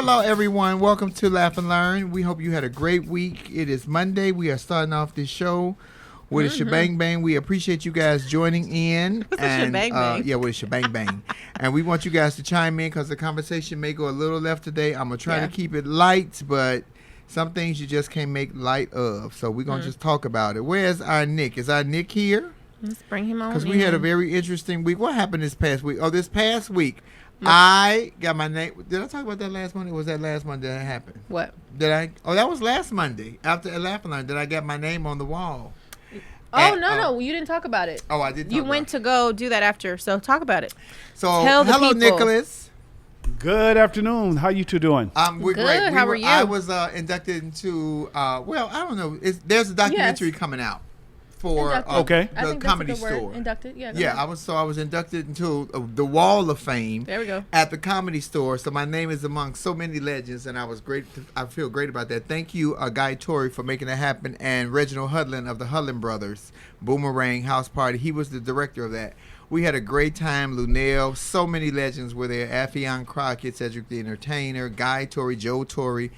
Hello, everyone. Welcome to Laugh and Learn. We hope you had a great week. It is Monday. We are starting off this show with a shebang bang. We appreciate you guys joining in. What's a shebang bang? Yeah, with a shebang bang. And we want you guys to chime in because the conversation may go a little left today. I'm going to try to keep it light, but some things you just can't make light of. So we're going to just talk about it. Where's our Nick? Is our Nick here? Let's bring him on. Because we had a very interesting week. What happened this past week? Oh, this past week, I got my name. Did I talk about that last Monday? Or was that last Monday that happened? What? Did I? Oh, that was last Monday after Laugh and Learn. Did I get my name on the wall? Oh, no, you didn't talk about it. Oh, I did. You went to go do that after, so talk about it. So, Tell the hello, people. Nicholas. Good afternoon. How you two doing? We're Good. great. How are you? I was inducted into. Well, I don't know. There's a documentary coming out for Okay. I the think Comedy that's a good word. Store. Inducted. Yeah. go Yeah, ahead. I was inducted into the Wall of Fame. There we go. At the Comedy Store, so my name is among so many legends, and I feel great about that. Thank you, Guy Torrey, for making that happen, and Reginald Hudlin of the Hudlin Brothers Boomerang House Party. He was the director of that. We had a great time. Lunell, so many legends were there. Affion Crockett, Cedric the Entertainer, Guy Torrey, Joe Torrey,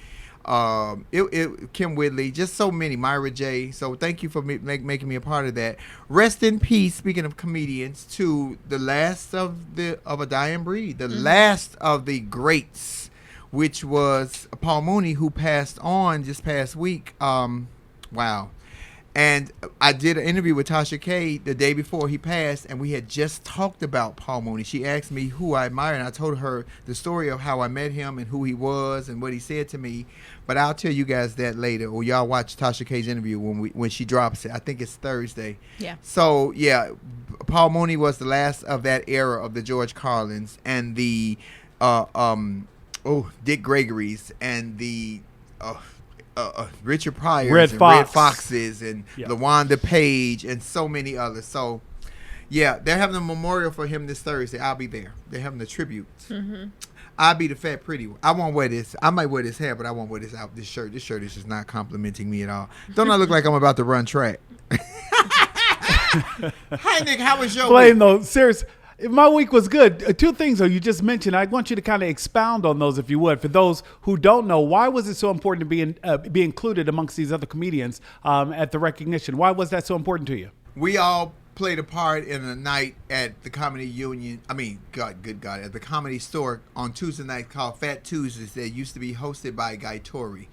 Kim Whitley, just so many, Myra J. So thank you for making me a part of that. Rest in peace, speaking of comedians, to the last of a dying breed, the last of the greats, which was Paul Mooney, who passed on this past week. Wow. And I did an interview with Tasha K the day before he passed, and we had just talked about Paul Mooney. She asked me who I admire, and I told her the story of how I met him and who he was and what he said to me. But I'll tell you guys that later, or y'all watch Tasha K's interview when she drops it. I think it's Thursday. Yeah. So, yeah, Paul Mooney was the last of that era of the George Carlins and the Dick Gregory's and the Richard Pryor's Red and Fox. Red Foxes and LaWanda Page and so many others. So, yeah, they're having a memorial for him this Thursday. I'll be there. They're having a tribute. Mm-hmm. I'll be the fat pretty one. I won't wear this. I might wear this hair, but I won't wear this shirt. This shirt is just not complimenting me at all. Don't I look like I'm about to run track? Hi, Nick. How was your Plain week? though, serious. My week was good. Two things though you just mentioned. I want you to kind of expound on those if you would. For those who don't know, why was it so important to be included amongst these other comedians at the recognition? Why was that so important to you? We all played a part in a night at the Comedy Union. Good God, at the Comedy Store on Tuesday night called Fat Tuesdays that used to be hosted by Guy Torrey.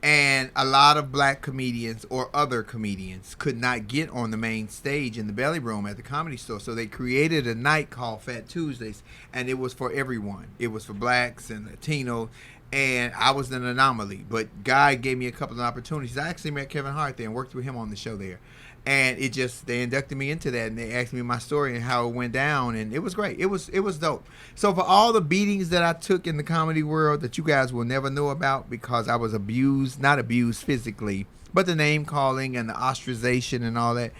And a lot of black comedians or other comedians could not get on the main stage in the belly room at the Comedy Store. So they created a night called Fat Tuesdays, and it was for everyone. It was for blacks and Latino, and I was an anomaly. But Guy gave me a couple of opportunities. I actually met Kevin Hart there and worked with him on the show there. And they inducted me into that, and they asked me my story and how it went down, and it was great. It was dope. So for all the beatings that I took in the comedy world that you guys will never know about because I was abused, not abused physically, but the name calling and the ostracization and all that,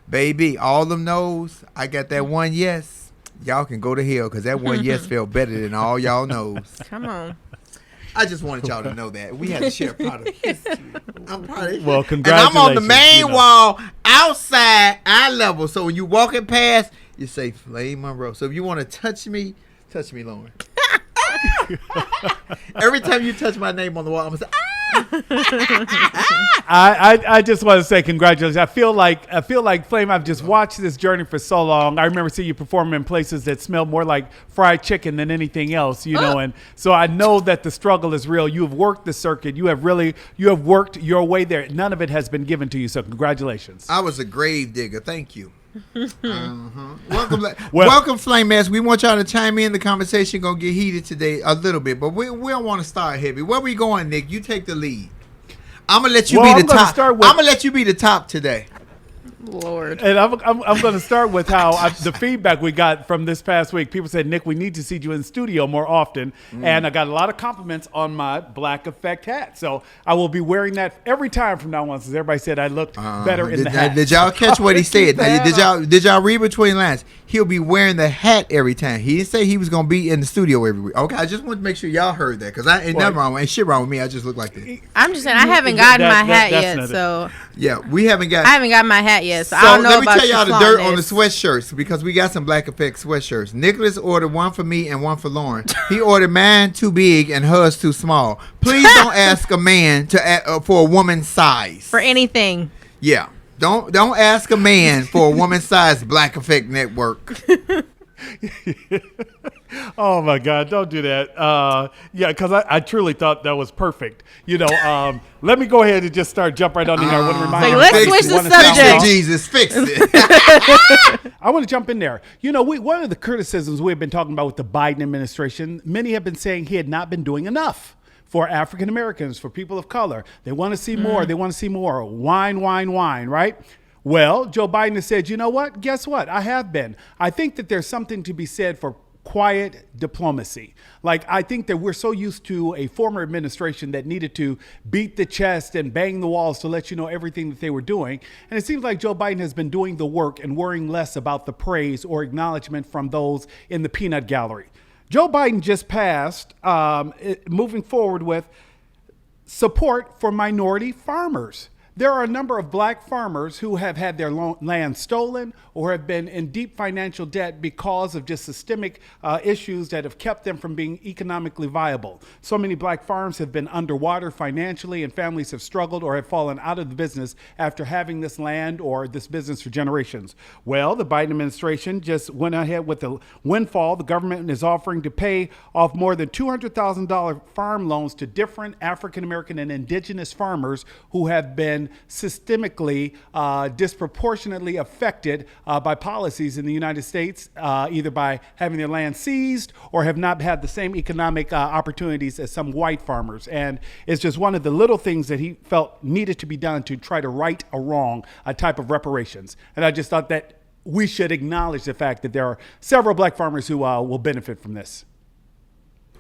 baby, all them no's, I got that one yes. Y'all can go to hell because that one yes felt better than all y'all knows. Come on. I just wanted y'all to know that. We had to share part of history. I'm proud of Well, And I'm on the congratulations, main wall outside eye level. So when you walking past, you say Flame Monroe. So if you want to touch me, Lauren. Every time you touch my name on the wall, I'm going to say, I just want to say congratulations. I feel like Flame. I've just watched this journey for so long. I remember seeing you perform in places that smell more like fried chicken than anything else, and so I know that the struggle is real. You have worked the circuit. You have worked your way there. None of it has been given to you. So congratulations. I was a grave digger. Thank you. Welcome, Flame Mass. We want y'all to chime in. The conversation gonna get heated today a little bit, but we don't want to start heavy. Where we going, Nick? You take the lead. I'm gonna let you be the top. I'm gonna let you be the top today. Lord. And I'm going to start with how the feedback we got from this past week. People said, Nick, we need to see you in studio more often. And I got a lot of compliments on my Black Effect hat. So I will be wearing that every time from now on, since everybody said I looked better in the hat. Did y'all catch what he said? Did y'all read between lines? He'll be wearing the hat every time. He didn't say he was going to be in the studio every week. Okay, I just want to make sure y'all heard that because ain't nothing wrong. Ain't shit wrong with me. I just look like this. I'm just saying I haven't gotten my hat yet. So yeah, we haven't got. I haven't got my hat yet. yes. So I don't know let me about tell y'all you the dirt on the this. sweatshirts because we got some Black Effect sweatshirts. Nicholas ordered one for me and one for Lauren. He ordered mine too big and hers too small. Please don't ask a man for a woman's size. For anything. Yeah. Don't ask a man for a woman's size Black Effect Network. Oh my God! Don't do that. Yeah, because I truly thought that was perfect. Let me go ahead and just start jump right on in here. I want to remind let's everybody- switch the wanna subject. start off- Jesus, fix it. I want to jump in there. One of the criticisms we've been talking about with the Biden administration, many have been saying he had not been doing enough for African Americans, for people of color. They want to see more. They want to see more. Wine, right? Well, Joe Biden has said, you know what? Guess what? I have been. I think that there's something to be said for quiet diplomacy. Like, I think that we're so used to a former administration that needed to beat the chest and bang the walls to let you know everything that they were doing. And it seems like Joe Biden has been doing the work and worrying less about the praise or acknowledgement from those in the peanut gallery. Joe Biden just passed, moving forward with support for minority farmers. There are a number of black farmers who have had their land stolen or have been in deep financial debt because of just systemic issues that have kept them from being economically viable. So many black farms have been underwater financially, and families have struggled or have fallen out of the business after having this land or this business for generations. Well, the Biden administration just went ahead with a windfall. The government is offering to pay off more than $200,000 farm loans to different African American and indigenous farmers who have been systemically, disproportionately affected by policies in the United States, either by having their land seized or have not had the same economic opportunities as some white farmers. And it's just one of the little things that he felt needed to be done to try to right a wrong, a type of reparations. And I just thought that we should acknowledge the fact that there are several black farmers who will benefit from this.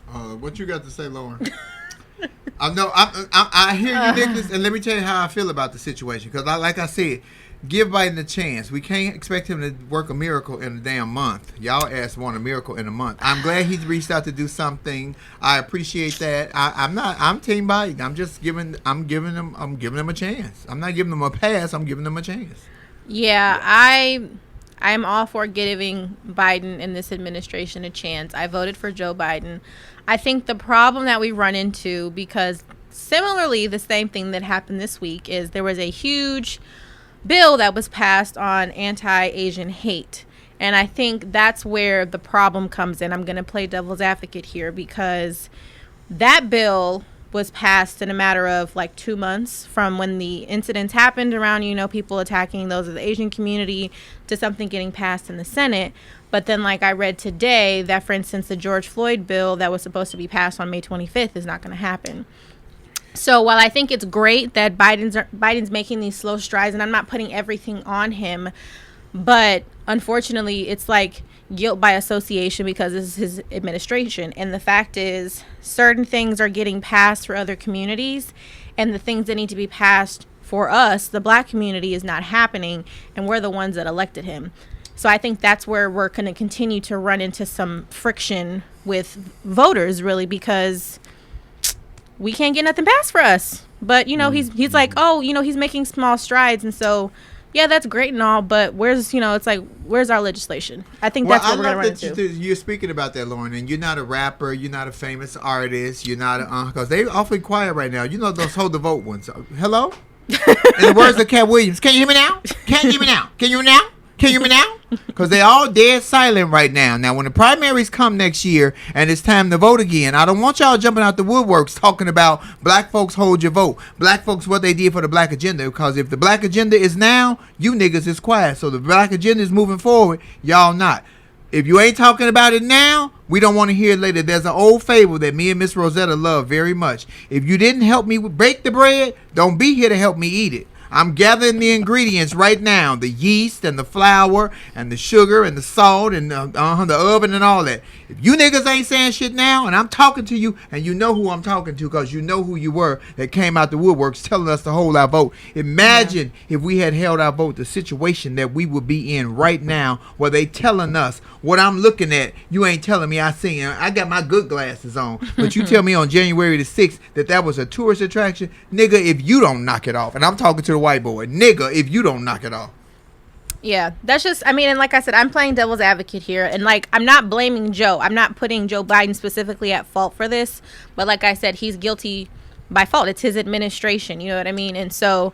What you got to say, Lauren? I hear you, Nicholas, and let me tell you how I feel about the situation. Because, like I said, give Biden a chance. We can't expect him to work a miracle in a damn month. Y'all asked want a miracle in a month. I'm glad he's reached out to do something. I appreciate that. I'm Team Biden. I'm giving him a chance. I'm not giving him a pass. I'm giving him a chance. Yeah, I'm all for giving Biden and this administration a chance. I voted for Joe Biden. I think the problem that we run into, because similarly the same thing that happened this week, is there was a huge bill that was passed on anti-Asian hate. And I think that's where the problem comes in. I'm going to play devil's advocate here, because that bill was passed in a matter of like 2 months from when the incidents happened around, people attacking those of the Asian community, to something getting passed in the Senate. But then, like I read today, that, for instance, the George Floyd bill that was supposed to be passed on May 25th is not going to happen. So while I think it's great that Biden's making these slow strides, and I'm not putting everything on him, but unfortunately, it's like guilt by association, because this is his administration. And the fact is, certain things are getting passed for other communities, and the things that need to be passed for us, the black community, is not happening, and we're the ones that elected him. So I think that's where we're going to continue to run into some friction with voters, really, because we can't get nothing passed for us. But, he's like, he's making small strides. And so, yeah, that's great and all, but where's our legislation? I think that's what we're going to run into. You're speaking about that, Lauren, and you're not a rapper, you're not a famous artist, you're not because they're awfully quiet right now. Those hold the vote ones. Hello? In the words of Cat Williams, can you hear me now? Can you hear me now? Can you hear me now? Can you hear me now? Because they all dead silent right now. Now, when the primaries come next year and it's time to vote again, I don't want y'all jumping out the woodworks talking about black folks hold your vote. Black folks, what they did for the black agenda. Because if the black agenda is now, you niggas is quiet. So the black agenda is moving forward, y'all not. If you ain't talking about it now, we don't want to hear it later. There's an old fable that me and Miss Rosetta love very much. If you didn't help me bake the bread, don't be here to help me eat it. I'm gathering the ingredients right now, the yeast and the flour and the sugar and the salt and the oven and all that. If you niggas ain't saying shit now, and I'm talking to you, and you know who I'm talking to because you know who you were that came out the woodworks telling us to hold our vote. Imagine if we had held our vote, the situation that we would be in right now, where they telling us what I'm looking at. You ain't telling me I seen. I got my good glasses on, but you tell me on January the 6th that was a tourist attraction. Nigga, if you don't knock it off, and I'm talking to the white boy, nigga, if you don't knock it off. Yeah, that's just, I mean, and like I said, I'm playing devil's advocate here. And like, I'm not blaming Joe. I'm not putting Joe Biden specifically at fault for this. But like I said, he's guilty by fault. It's his administration. You know what I mean? And so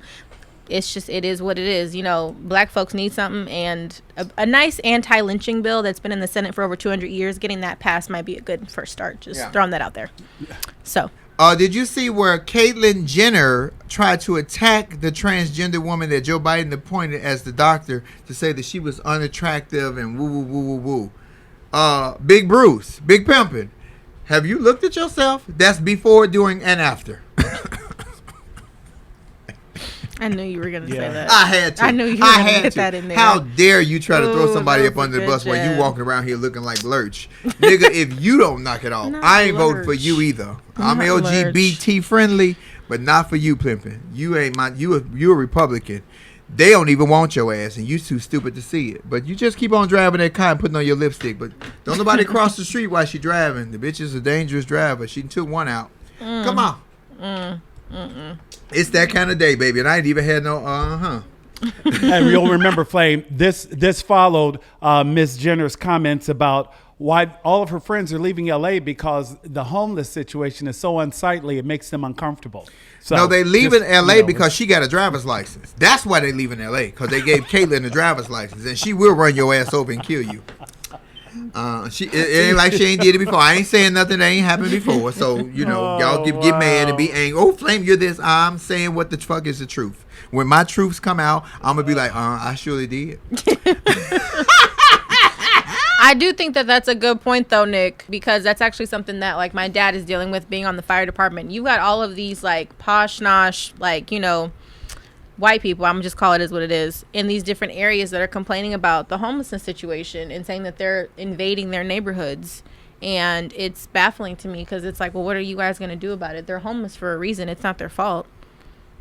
it's just, it is what it is. You know, black folks need something. And a nice anti-lynching bill that's been in the Senate for over 200 years, getting that passed might be a good first start. Just throwing that out there. So. Did you see where Caitlyn Jenner tried to attack the transgender woman that Joe Biden appointed as the doctor to say that she was unattractive and woo woo woo woo woo? Big Bruce, Big Pimpin', have you looked at yourself? That's before, during, and after. I knew you were going to say that. I had to. I knew you were going to get that in there. How dare you try to throw somebody up under the bus while you walking around here looking like Lurch. Nigga, if you don't knock it off, I ain't voting for you either. I'm LGBT friendly, but not for you, Pimpin'. You ain't you a Republican. They don't even want your ass, and you too stupid to see it. But you just keep on driving that car and putting on your lipstick. But don't nobody cross the street while she driving. The bitch is a dangerous driver. She took one out. Come on. It's that kind of day, baby, and I ain't even had no And you'll remember, Flame, this followed Ms. Jenner's comments about why all of her friends are leaving LA because the homeless situation is so unsightly, it makes them uncomfortable. So no, they leaving LA because she got a driver's license. That's why they leaving LA, because they gave Caitlyn a driver's license, and she will run your ass over and kill you. It ain't like she ain't did it before. I ain't saying nothing that ain't happened before. So, you know, y'all get mad and be angry. Oh, Flame, you're this. I'm saying what the fuck is the truth. When my truths come out, I'm going to be like, I surely did. I do think that that's a good point, though, Nick, because that's actually something that, like, my dad is dealing with being on the fire department. You got all of these, like, posh-nosh, like, you know, white people, I'm just call it as what it is, in these different areas that are complaining about the homelessness situation and saying that they're invading their neighborhoods. And it's baffling to me because it's like, well, what are you guys going to do about it? They're homeless for a reason. It's not their fault.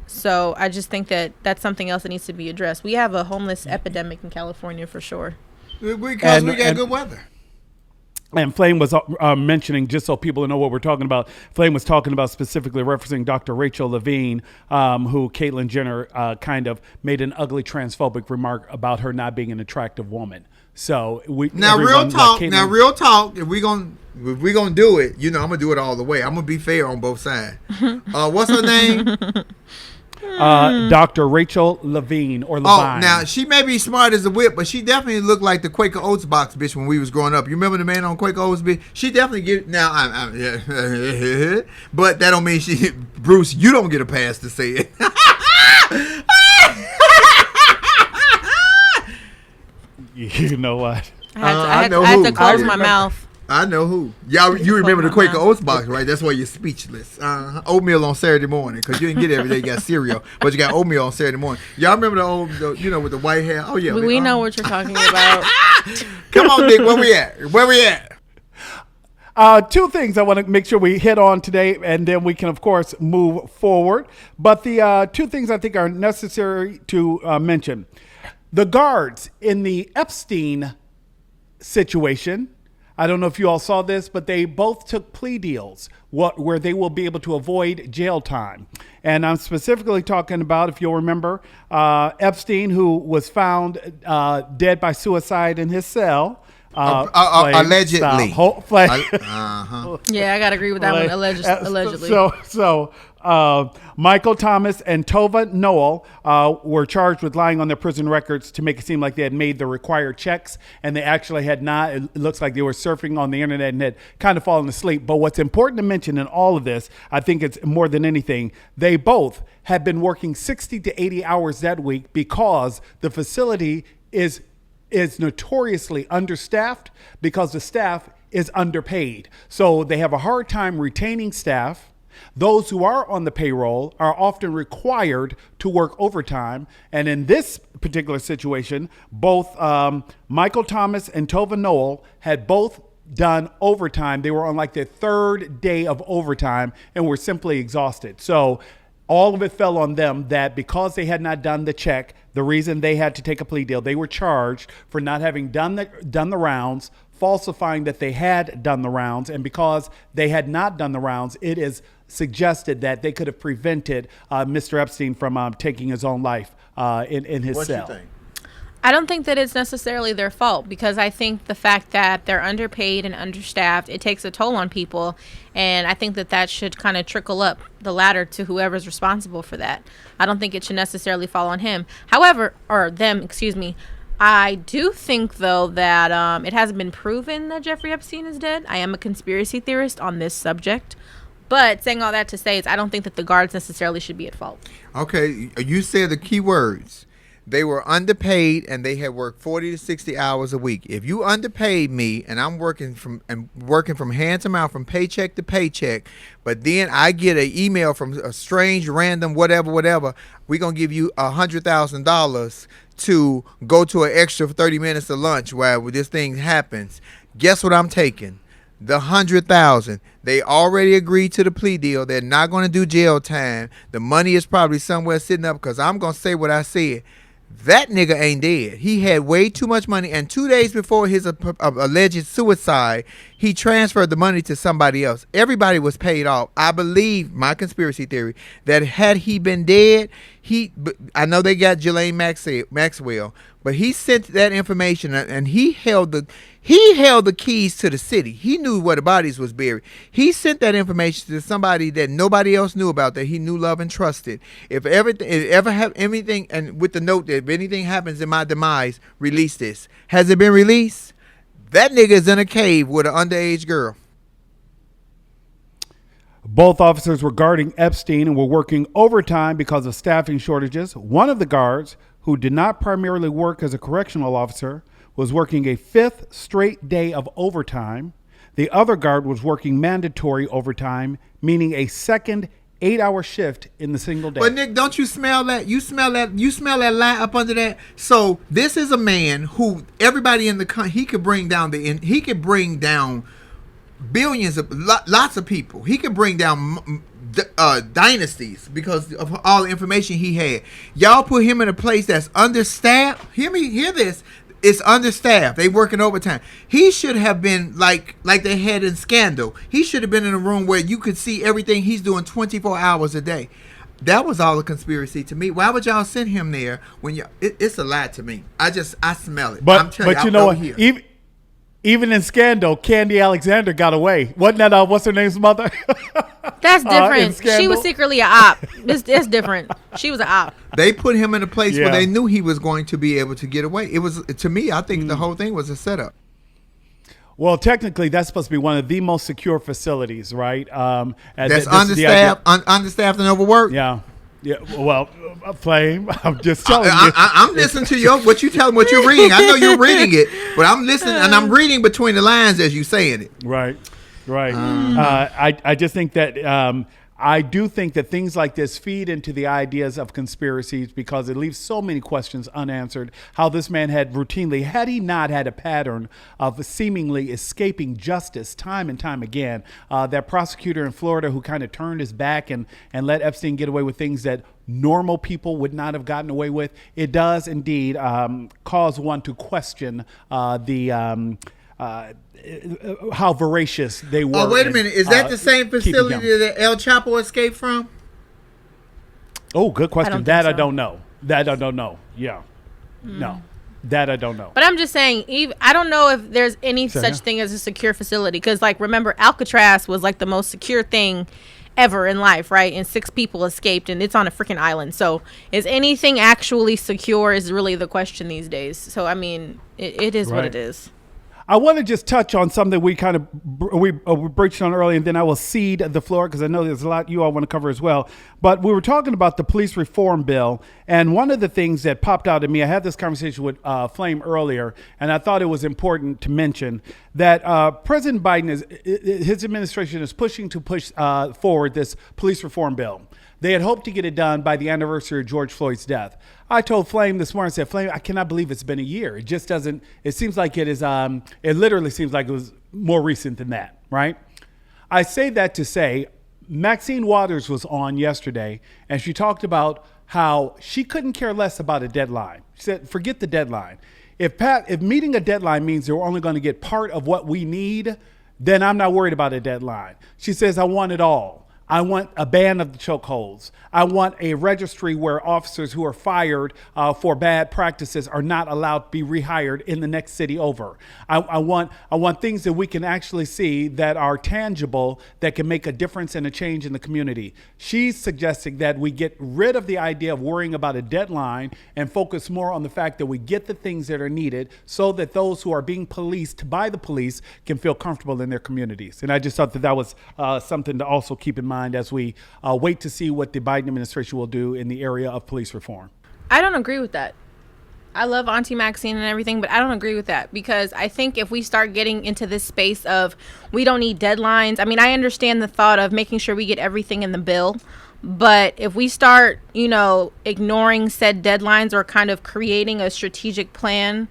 So I just think that that's something else that needs to be addressed. We have a homeless epidemic in California for sure. Because we got good weather. And Flame was mentioning, just so people know what we're talking about, Flame was talking about specifically referencing Dr. Rachel Levine, who Caitlyn Jenner kind of made an ugly transphobic remark about her not being an attractive woman. So real talk. If we gonna do it, you know, I'm gonna do it all the way. I'm gonna be fair on both sides. What's her name? Dr. Rachel Levine or Levine. Oh, now she may be smart as a whip, but she definitely looked like the Quaker Oats box bitch when we was growing up. You remember the man on Quaker Oats bitch? She definitely get now. But that don't mean she. Bruce, you don't get a pass to say it. You know what? I had to close my mouth. I know who. Y'all, you remember the Quaker Oats box, right? That's why you're speechless. Oatmeal on Saturday morning, because you didn't get it every day. You got cereal, but you got oatmeal on Saturday morning. Y'all remember you know, with the white hair? Oh, yeah. We know what you're talking about. Come on, Dick. Where we at? Two things I want to make sure we hit on today, and then we can, of course, move forward. But the two things I think are necessary to mention. The guards in the Epstein situation, I don't know if you all saw this, but they both took plea deals where they will be able to avoid jail time. And I'm specifically talking about, if you'll remember, Epstein, who was found dead by suicide in his cell. Allegedly. Yeah, I got to agree with that one. Allegedly. So Michael Thomas and Tova Noel were charged with lying on their prison records to make it seem like they had made the required checks, and they actually had not. It looks like they were surfing on the internet and had kind of fallen asleep. But what's important to mention in all of this, I think it's more than anything, they both had been working 60 to 80 hours that week because the facility is notoriously understaffed because the staff is underpaid. So they have a hard time retaining staff. Those who are on the payroll are often required to work overtime. And in this particular situation, both Michael Thomas and Tova Noel had both done overtime. They were on like their third day of overtime and were simply exhausted. So all of it fell on them that because they had not done the check, the reason they had to take a plea deal, they were charged for not having done the rounds, falsifying that they had done the rounds. And because they had not done the rounds, it is suggested that they could have prevented Mr. Epstein from taking his own life in his cell. What you think? I don't think that it's necessarily their fault, because I think the fact that they're underpaid and understaffed, it takes a toll on people. And I think that that should kind of trickle up the ladder to whoever's responsible for that. I don't think it should necessarily fall on him. However, or them, excuse me. I do think, though, that it hasn't been proven that Jeffrey Epstein is dead. I am a conspiracy theorist on this subject. But saying all that to say is I don't think that the guards necessarily should be at fault. Okay, you said the key words. They were underpaid and they had worked 40 to 60 hours a week. If you underpaid me and I'm working from hand to mouth, from paycheck to paycheck, but then I get an email from a strange, random, whatever, we're going to give you $100,000 to go to an extra 30 minutes of lunch while this thing happens. Guess what I'm taking? The 100,000. They already agreed to the plea deal. They're not going to do jail time. The money is probably somewhere sitting up, because I'm going to say what I said. That nigga ain't dead. He had way too much money, and 2 days before his alleged suicide, he transferred the money to somebody else. Everybody was paid off. I believe, my conspiracy theory, that had he been dead, I know they got Ghislaine Maxwell, but he sent that information, and he held the keys to the city. He knew where the bodies was buried. He sent that information to somebody that nobody else knew about, that he knew, loved, and trusted. If ever have anything, and with the note that if anything happens in my demise, release this. Has it been released? That nigga is in a cave with an underage girl. Both officers were guarding Epstein and were working overtime because of staffing shortages. One of the guards, who did not primarily work as a correctional officer, was working a fifth straight day of overtime. The other guard was working mandatory overtime, meaning a second 8-hour shift in the single day. But Nick, don't you smell that? You smell that lie up under that? So this is a man who everybody in the country, he could bring down billions of lots of people. He could bring down dynasties because of all the information he had. Y'all put him in a place that's understaffed. Hear this. It's understaffed. They working overtime. He should have been like they had in Scandal. He should have been in a room where you could see everything he's doing 24 hours a day. That was all a conspiracy to me. Why would y'all send him there when it's a lie to me? I smell it. But you know what? Even in Scandal, Candy Alexander got away. Wasn't that what's her name's mother? That's different. She was secretly an op. It's different. She was an op. They put him in a place where they knew he was going to be able to get away. It was, to me, I think the whole thing was a setup. Well, technically, that's supposed to be one of the most secure facilities, right? That's understaffed and overworked. Yeah. Yeah, well, Flame, I'm just telling you. I'm listening to what you tell me, what you're reading. I know you're reading it, but I'm listening and I'm reading between the lines as you saying it. Right. I just think that I do think that things like this feed into the ideas of conspiracies because it leaves so many questions unanswered. How this man had he not had a pattern of seemingly escaping justice time and time again, that prosecutor in Florida who kind of turned his back and let Epstein get away with things that normal people would not have gotten away with, it does indeed cause one to question how voracious they were. Oh, wait a minute. Is that the same facility that El Chapo escaped from? Oh, good question. I don't know. That I don't know. Yeah. No. That I don't know. But I'm just saying, I don't know if there's any such thing as a secure facility. Because, remember, Alcatraz was, the most secure thing ever in life, right? And 6 people escaped, and it's on a freaking island. So, is anything actually secure is really the question these days. So, I mean, it is what it is. I want to just touch on something we kind of we breached on earlier, and then I will cede the floor because I know there's a lot you all want to cover as well. But we were talking about the police reform bill, and one of the things that popped out at me, I had this conversation with Flame earlier, and I thought it was important to mention that President Biden his administration is pushing forward this police reform bill. They had hoped to get it done by the anniversary of George Floyd's death. I told Flame this morning, I said, Flame, I cannot believe it's been a year. It just doesn't, it seems like it is, it literally seems like it was more recent than that, right? I say that to say, Maxine Waters was on yesterday, and she talked about how she couldn't care less about a deadline. She said, forget the deadline. If meeting a deadline means they're only going to get part of what we need, then I'm not worried about a deadline. She says, I want it all. I want a ban of the chokeholds. I want a registry where officers who are fired for bad practices are not allowed to be rehired in the next city over. I want things that we can actually see that are tangible, that can make a difference and a change in the community. She's suggesting that we get rid of the idea of worrying about a deadline and focus more on the fact that we get the things that are needed so that those who are being policed by the police can feel comfortable in their communities. And I just thought that was something to also keep in mind as we wait to see what the Biden administration will do in the area of police reform. I don't agree with that. I love Auntie Maxine and everything, but I don't agree with that, because I think if we start getting into this space of we don't need deadlines, I mean, I understand the thought of making sure we get everything in the bill, but if we start, ignoring said deadlines or kind of creating a strategic plan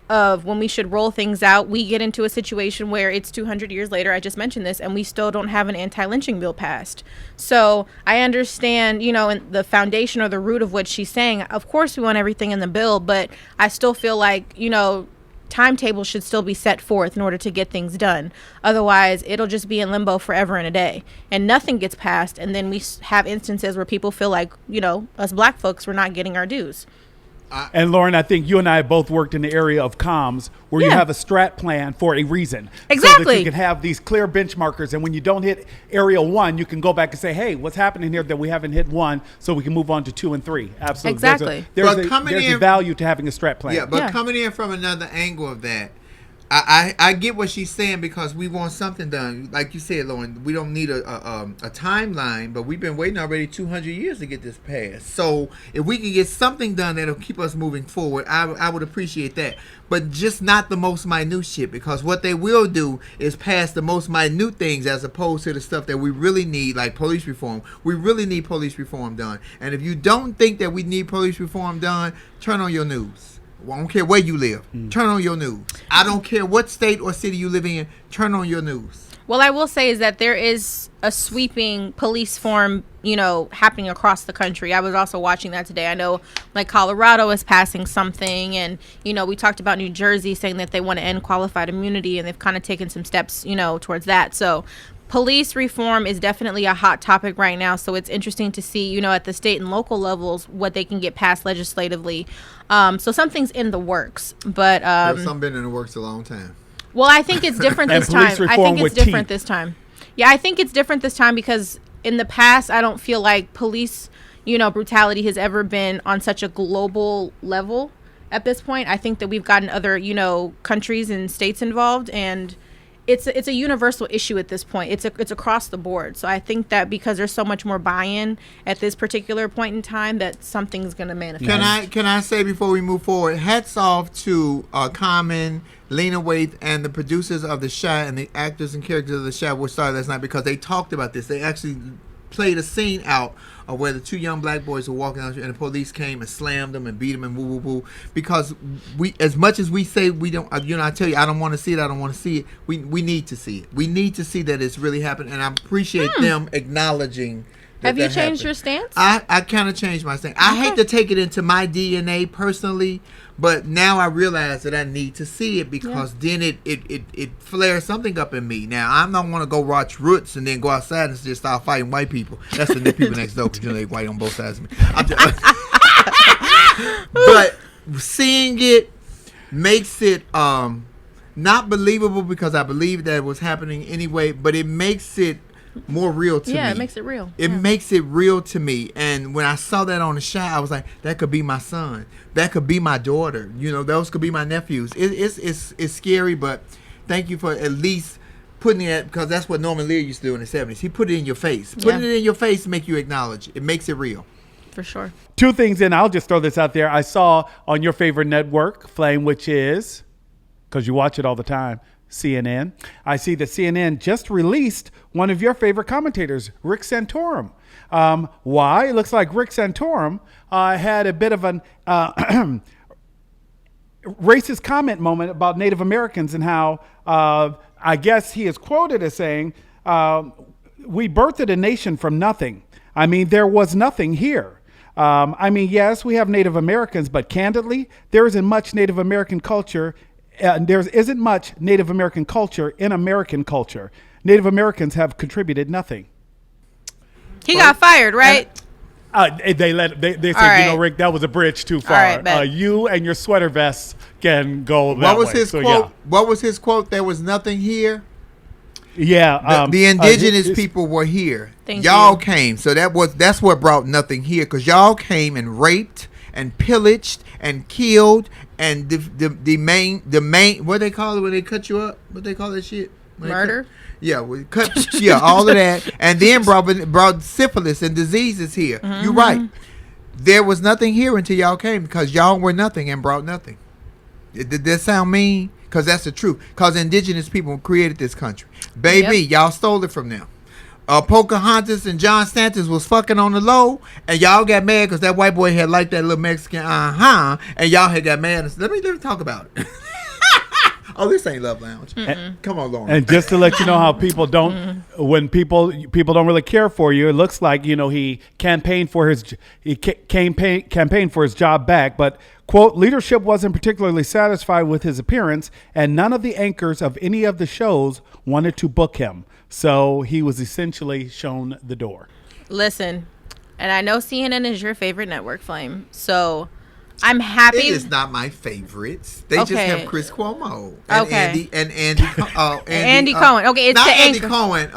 of when we should roll things out, we get into a situation where it's 200 years later, I just mentioned this, and we still don't have an anti-lynching bill passed. So I understand, in the foundation or the root of what she's saying, of course we want everything in the bill, but I still feel like, timetables should still be set forth in order to get things done. Otherwise, it'll just be in limbo forever and a day, and nothing gets passed, and then we have instances where people feel like, us black folks, we're not getting our dues. And Lauren, I think you and I have both worked in the area of comms where you have a strat plan for a reason. Exactly. So that you can have these clear benchmarkers. And when you don't hit area 1, you can go back and say, hey, what's happening here that we haven't hit 1, so we can move on to 2 and 3. Absolutely. Exactly. There's a value to having a strat plan. Yeah, but coming in from another angle of that, I get what she's saying, because we want something done. Like you said, Lauren, we don't need a timeline, but we've been waiting already 200 years to get this passed. So if we can get something done that'll keep us moving forward, I would appreciate that. But just not the most minute shit, because what they will do is pass the most minute things as opposed to the stuff that we really need, like police reform. We really need police reform done. And if you don't think that we need police reform done, turn on your news. Well, I don't care where you live. Turn on your news. I don't care what state or city you live in. Turn on your news. Well, I will say is that there is a sweeping police reform, happening across the country. I was also watching that today. I know, like, Colorado is passing something, and, we talked about New Jersey saying that they want to end qualified immunity, and they've kind of taken some steps, towards that. So police reform is definitely a hot topic right now, so it's interesting to see, at the state and local levels, what they can get passed legislatively. So something's in the works, but there's some been in the works a long time. Well, I think it's different this time. I think it's different this time. Yeah, I think it's different this time because in the past, I don't feel like police, brutality has ever been on such a global level at this point. I think that we've gotten other, countries and states involved, and it's a universal issue at this point. It's across the board. So I think that because there's so much more buy-in at this particular point in time, that something's going to manifest. Can I say before we move forward, hats off to Common, Lena Waithe, and the producers of The Chi, and the actors and characters of The Chi were started last night, because they talked about this. They actually played a scene out of where the 2 young black boys were walking out, and the police came and slammed them and beat them and woo woo woo. Because we, as much as we say we don't, I tell you, I don't want to see it. I don't want to see it. We need to see it. We need to see that it's really happened, and I appreciate them acknowleding. Have you changed your stance? I kind of changed my stance. I hate to take it into my DNA personally, but now I realize that I need to see it, because then it flares something up in me. Now, I don't want to go watch Roots and then go outside and just start fighting white people. That's the people next door, because they white on both sides of me. But seeing it makes it not believable, because I believe that it was happening anyway, but it makes it more real to me. Yeah, it makes it real. It makes it real to me. And when I saw that on The Chi, I was like, that could be my son. That could be my daughter. Those could be my nephews. It's scary, but thank you for at least putting it, because that's what Norman Lear used to do in the 70s. He put it in your face. Putting it in your face to make you acknowledge. It makes it real. For sure. 2 things, and I'll just throw this out there. I saw on your favorite network, Flame, which is, because you watch it all the time, CNN. I see that CNN just released one of your favorite commentators, Rick Santorum. Why? It looks like Rick Santorum had a bit of an racist comment moment about Native Americans, and how I guess he is quoted as saying, we birthed a nation from nothing. I mean, there was nothing here. Yes, we have Native Americans, but candidly, there isn't much Native American culture. There isn't much Native American culture in American culture. Native Americans have contributed nothing. He got fired, right? They said, right. Rick, that was a bridge too far. All right, bet. You and your sweater vest can go that What was way. his So, quote? yeah. What was his quote? There was nothing here. Yeah, The indigenous people were here. Thank Y'all you. came, so that's what brought nothing here. Because y'all came and raped and pillaged and killed and the main what they call it when they cut you up? What they call that shit? When they Murder? all of that, and then brought syphilis and diseases here. Mm-hmm. You're right. There was nothing here until y'all came because y'all were nothing and brought nothing. Did that sound mean? Because that's the truth. Because indigenous people created this country. Baby, y'all stole it from them. Pocahontas and John Stanton was fucking on the low, and y'all got mad because that white boy had liked that little Mexican, and y'all had got mad. Let me talk about it. Oh, this ain't Love Lounge. Come on, Lauren. And just to let you know how people don't, when people don't really care for you, it looks like he campaigned for his job back, but quote, leadership wasn't particularly satisfied with his appearance, and none of the anchors of any of the shows wanted to book him, so he was essentially shown the door. Listen, and I know CNN is your favorite network, Flame, so I'm happy. It is not my favorites. They just have Chris Cuomo and Okay. Andy Cohen. Okay, it's not the Andy anchor. Cohen.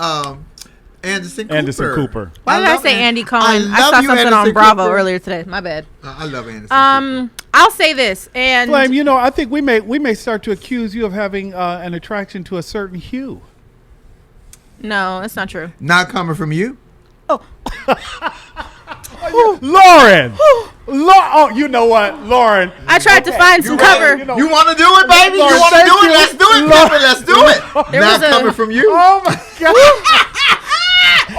Anderson Cooper. Why did I say Andy Cohen? I love saw you, something Anderson on Bravo Cooper. earlier today. My bad. I love Anderson Cooper. I'll say this, and Flame, I think we may start to accuse you of having an attraction to a certain hue. no, that's not true. Not coming from you. Lauren! Oh, you know what, Lauren? I tried to find some cover. You want to do it, baby? Lord, You want to thank do it? you. Let's do it, Lord. Pepper. Let's do it. There Not was a- coming from you. Oh my God!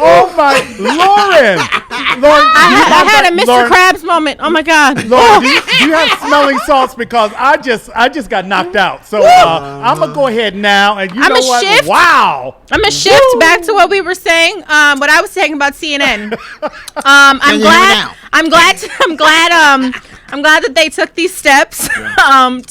Oh my, Lauren! I had a Mr. Lauren, Krabs moment. Oh my God. Lauren, do you have smelling salts? Because I just got knocked out. So I'm gonna go ahead now, and you I'ma know what? shift. Wow! I'm gonna shift back to what we were saying. What I was saying about CNN. I'm Can you hear me glad. now? I'm glad that they took these steps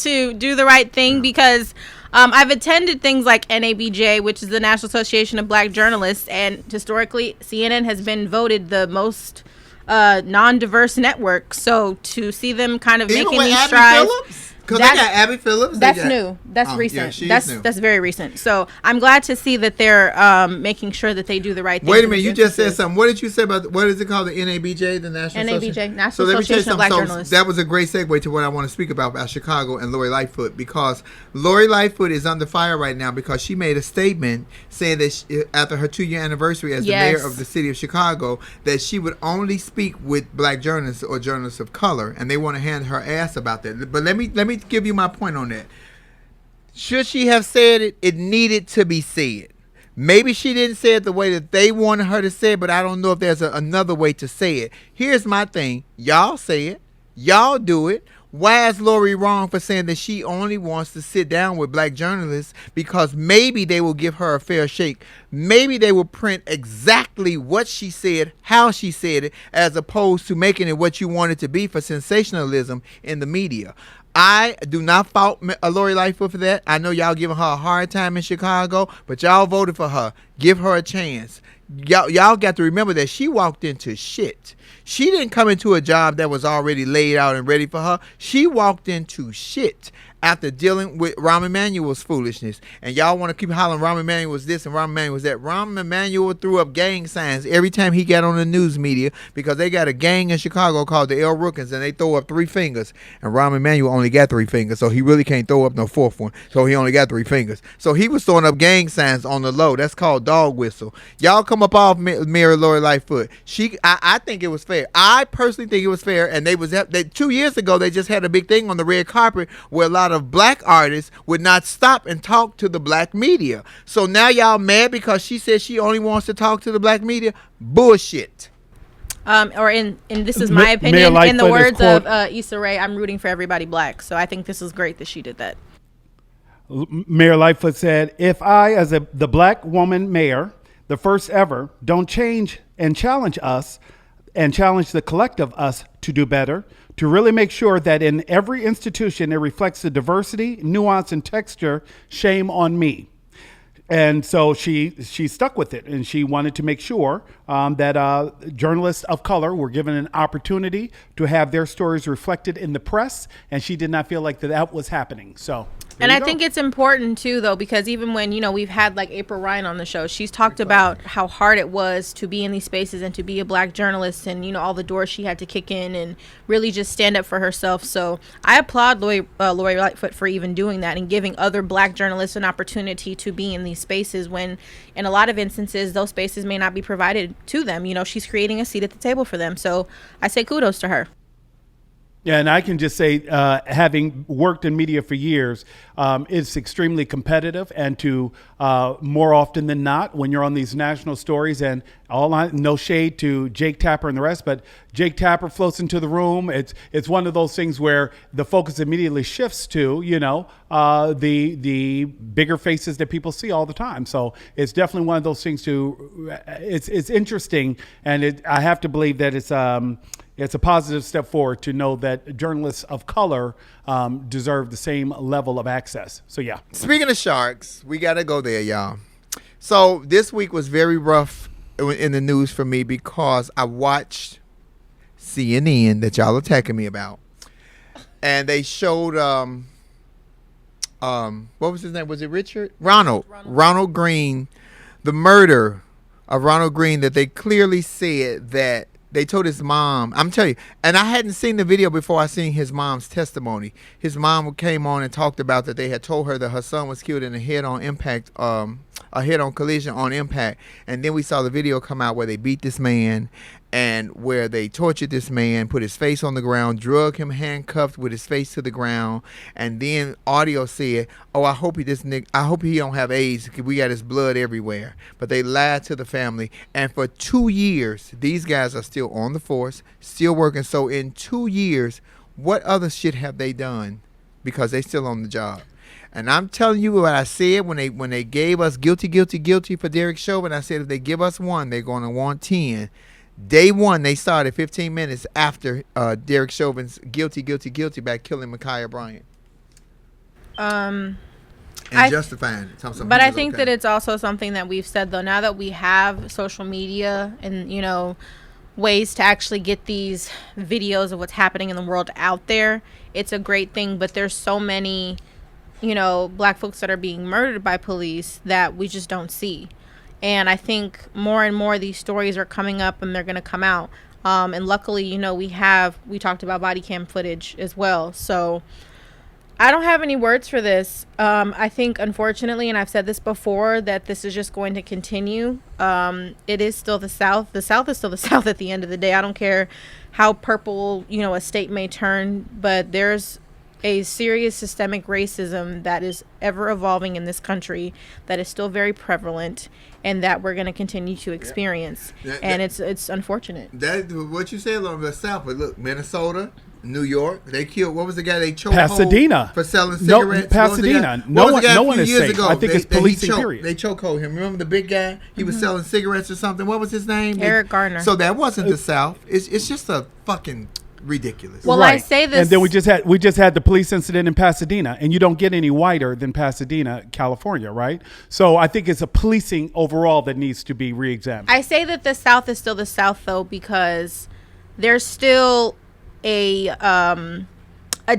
to do the right thing because I've attended things like NABJ, which is the National Association of Black Journalists, and historically CNN has been voted the most non-diverse network. So to see them kind of Even making with these Abby strides. Phillips? Because they got Abby Phillips. That's new. That's Oh, recent. yeah, she is that's new. that's very recent. So I'm glad to see that they're making sure that they do the right thing. Wait a in minute, these you just said instances. something. What did you say about what is it called? The NABJ, the National NABJ, Association? National let me tell you Association of Black something. Journalists. That was a great segue to what I want to speak about Chicago and Lori Lightfoot, because Lori Lightfoot is under fire right now because she made a statement saying that after her 2-year anniversary as the mayor of the city of Chicago, that she would only speak with black journalists or journalists of color, and they want to hand her ass about that. But let me give you my point on that. Should she have said it? It needed to be said. Maybe she didn't say it the way that they wanted her to say it, but I don't know if there's another way to say it. Here's my thing. Y'all say it. Y'all do it. Why is Lori wrong for saying that she only wants to sit down with black journalists because maybe they will give her a fair shake? Maybe they will print exactly what she said, how she said it, as opposed to making it what you want it to be for sensationalism in the media. I do not fault Lori Lightfoot for that. I know y'all giving her a hard time in Chicago, but y'all voted for her. Give her a chance. Y'all got to remember that she walked into shit. She didn't come into a job that was already laid out and ready for her. She walked into shit after dealing with Rahm Emanuel's foolishness. And y'all want to keep hollering Rahm Emanuel was this and Rahm Emanuel was that. Rahm Emanuel threw up gang signs every time he got on the news media because they got a gang in Chicago called the El Rookins, and they throw up 3 fingers. And Rahm Emanuel only got 3 fingers, so he really can't throw up no 4th one. So he only got 3 fingers. So he was throwing up gang signs on the low. That's called dog whistle. Y'all come up off Mayor Lori Lightfoot. I think it was fair. I personally think it was fair. And they 2 years ago, they just had a big thing on the red carpet where a lot of black artists would not stop and talk to the black media. So now y'all mad because she said she only wants to talk to the black media? Bullshit. And this is my opinion. In the words of Issa Rae, I'm rooting for everybody black. So I think this is great that she did that. Mayor Lightfoot said, if I, as the black woman mayor, the first ever, don't change and challenge us and challenge the collective us to do better, to really make sure that in every institution it reflects the diversity, nuance, and texture, shame on me. And so she stuck with it, and she wanted to make sure that journalists of color were given an opportunity to have their stories reflected in the press, and she did not feel like that was happening. So. And I think it's important too, though, because even when, we've had like April Ryan on the show, she's talked about how hard it was to be in these spaces and to be a black journalist, and, all the doors she had to kick in and really just stand up for herself. So I applaud Lori Lightfoot for even doing that and giving other black journalists an opportunity to be in these spaces when in a lot of instances those spaces may not be provided to them. She's creating a seat at the table for them. So I say kudos to her. Yeah, and I can just say, having worked in media for years, it's extremely competitive, and to more often than not, when you're on these national stories, and no shade to Jake Tapper and the rest, but Jake Tapper floats into the room. It's one of those things where the focus immediately shifts to the bigger faces that people see all the time. So it's definitely one of those things. It's interesting, and I have to believe that it's a positive step forward to know that journalists of color deserve the same level of access. So, yeah. Speaking of sharks, we got to go there, y'all. So this week was very rough in the news for me because I watched CNN that y'all attacking me about. And they showed, what was his name? Was it Richard? Ronald Green, the murder of Ronald Green, that they clearly said that they told his mom, I'm telling you, and I hadn't seen the video before I seen his mom's testimony. His mom came on and talked about that they had told her that her son was killed in a head-on collision on impact. And then we saw the video come out where they beat this man and where they tortured this man, put his face on the ground, drug him handcuffed with his face to the ground, and then audio said, "Oh, I hope he don't have AIDS because we got his blood everywhere." But they lied to the family, and for 2 years, these guys are still on the force, still working. So in 2 years, what other shit have they done? Because they still on the job. And I'm telling you what I said when they gave us guilty for Derek Chauvin. I said if they give us one, they're going to want 10. Day one, they started 15 minutes after Derek Chauvin's guilty by killing Ma'Khia Bryant. And justifying it. But I think that it's also something that we've said, though, now that we have social media and, ways to actually get these videos of what's happening in the world out there, it's a great thing. But there's so many, black folks that are being murdered by police that we just don't see. And I think more and more these stories are coming up and they're going to come out. And luckily, we talked about body cam footage as well. So I don't have any words for this. I think, unfortunately, and I've said this before, that this is just going to continue. It is still the South. The South is still the South at the end of the day. I don't care how purple, a state may turn, but there's a serious systemic racism that is ever evolving in this country, that is still very prevalent, and that we're going to continue to experience. It's unfortunate. That what you said on the South, but look, Minnesota, New York, they killed. What was the guy they choked? Pasadena for selling cigarettes. Pasadena. No one is safe. I think it's policing. Period. They chokehold him. Remember the big guy? He was selling cigarettes or something. What was his name? Eric Garner. So that wasn't the South. It's just a fucking ridiculous. Well, right. I say this, and then we just had the police incident in Pasadena, and you don't get any whiter than Pasadena, California, right? So I think it's a policing overall that needs to be re-examined. I say that the South is still the South, though, because there's still a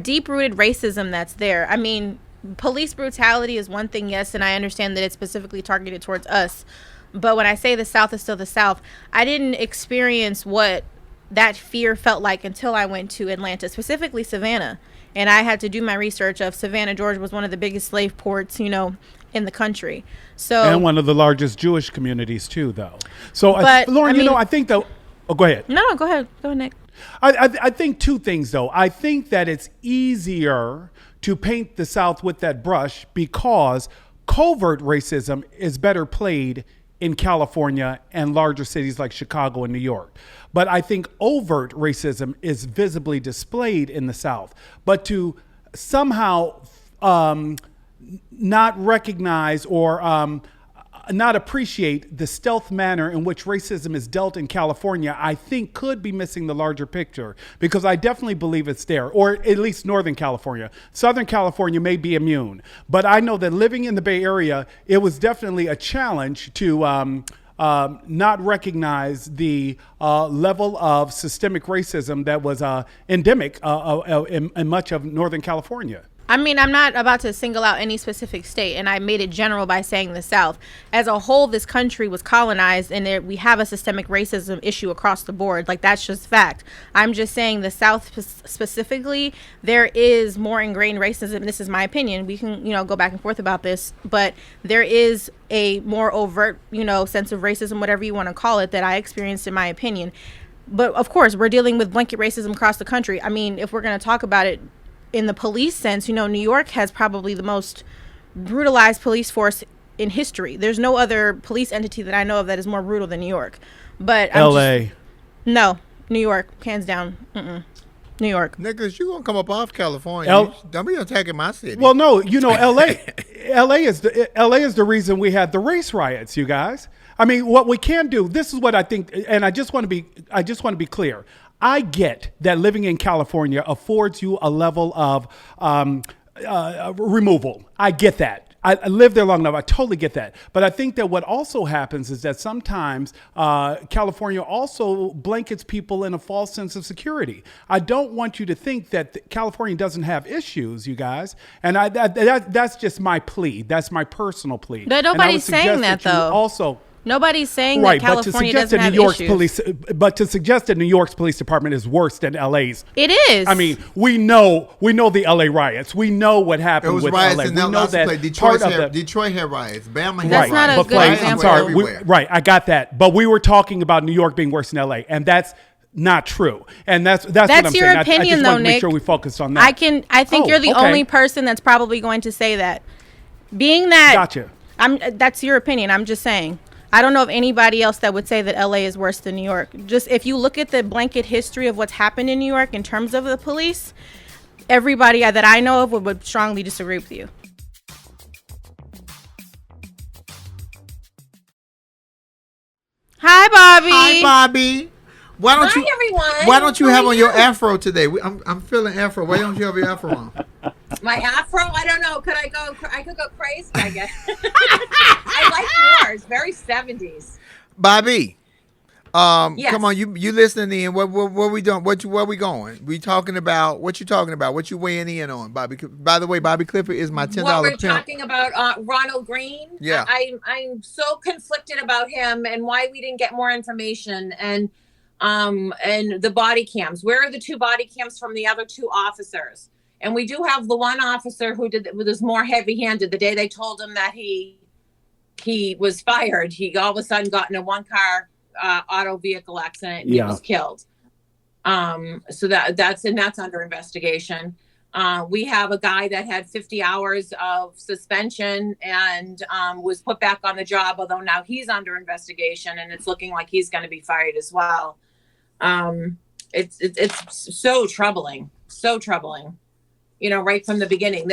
deep-rooted racism that's there. I mean, police brutality is one thing, yes, and I understand that it's specifically targeted towards us. But when I say the South is still the South, I didn't experience what that fear felt like until I went to Atlanta, specifically Savannah. And I had to do my research of Savannah, Georgia was one of the biggest slave ports, in the country. So, and one of the largest Jewish communities too, though. So, Lauren, I think though, go ahead. No, go ahead. Go ahead, Nick. I think two things, though. I think that it's easier to paint the South with that brush because covert racism is better played in California and larger cities like Chicago and New York. But I think overt racism is visibly displayed in the South. But to somehow not recognize or not appreciate the stealth manner in which racism is dealt in California, I think could be missing the larger picture, because I definitely believe it's there, or at least Northern California. Southern California may be immune, but I know that living in the Bay Area, it was definitely a challenge to not recognize the level of systemic racism that was endemic in much of Northern California. I mean, I'm not about to single out any specific state, and I made it general by saying the South. As a whole, this country was colonized, and we have a systemic racism issue across the board. Like, that's just fact. I'm just saying the South specifically, there is more ingrained racism. This is my opinion. We can, go back and forth about this, but there is a more overt, sense of racism, whatever you want to call it, that I experienced in my opinion. But of course, we're dealing with blanket racism across the country. I mean, if we're going to talk about it in the police sense, New York has probably the most brutalized police force in history. There's no other police entity that I know of that is more brutal than New York. But L.A. No, New York, hands down. New York. Nicholas, you gonna come up off California? Don't be attacking my city. Well, no, L.A. is the reason we had the race riots, you guys. I mean, what we can do. This is what I think, and I just want to be clear. I get that living in California affords you a level of removal. I get that. I lived there long enough. I totally get that. But I think that what also happens is that sometimes California also blankets people in a false sense of security. I don't want you to think that California doesn't have issues, you guys. And that's just my plea. That's my personal plea. But nobody's saying that, though. Also. Nobody's saying that California doesn't have issues. But to suggest that New York's police department is worse than LA's, it is. I mean, we know the LA riots. We know what happened with LA. We know that Detroit had riots. Bama had That's riots. not a good example. I'm sorry. I got that. But we were talking about New York being worse than LA, and that's not true. And that's what I'm your saying. opinion, I just though, want to Nick. make sure we focus on that. I think you're the only person that's probably going to say that. Being that, gotcha. That's your opinion. I'm just saying. I don't know of anybody else that would say that LA is worse than New York. Just if you look at the blanket history of what's happened in New York in terms of the police, everybody that I know of would strongly disagree with you. Hi, Bobby. Hi, Bobby. Hi, everyone. Why don't you have on your afro today? I'm feeling afro. Why don't you have your afro on? My afro? I don't know. I could go crazy, I guess. I like yours. Very 70s. Bobby. Yes. Come on, you listening in? What we doing? Where we going? We talking about what you talking about? What you weighing in on, Bobby? By the way, Bobby Clifford is my $10 What we're pimp. talking about, Ronald Green. Yeah. I'm so conflicted about him and why we didn't get more information and the body cams. Where are the 2 body cams from the other 2 officers? And we do have the one officer who was more heavy-handed. The day they told him that he was fired, he all of a sudden got in a 1-car auto vehicle accident and he was killed. So that's under investigation. We have a guy that had 50 hours of suspension and was put back on the job, although now he's under investigation and it's looking like he's going to be fired as well. It's so troubling. Right from the beginning.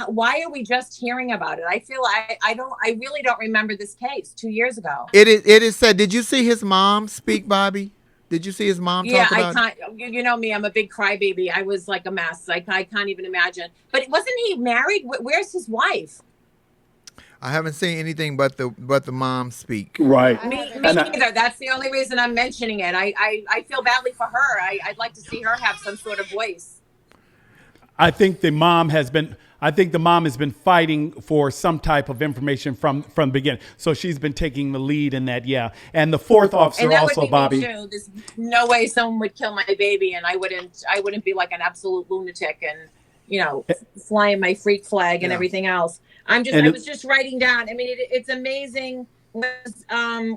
Why are we just hearing about it? I feel I really don't remember this case 2 years ago. It is said. Did you see his mom speak, Bobby? Did you see his mom talk about it? I can't. You know me, I'm a big crybaby. I was like a mess. I can't even imagine. But wasn't he married? Where's his wife? I haven't seen anything but the mom speak. Right. Me neither. That's the only reason I'm mentioning it. I feel badly for her. I'd like to see her have some sort of voice. I think the mom has been fighting for some type of information from the beginning. So she's been taking the lead in that, yeah. And the 4th officer and that also, would be Bobby. Me too. There's no way someone would kill my baby, and I wouldn't be like an absolute lunatic and flying my freak flag and everything else. I was just writing down. I mean, it's amazing.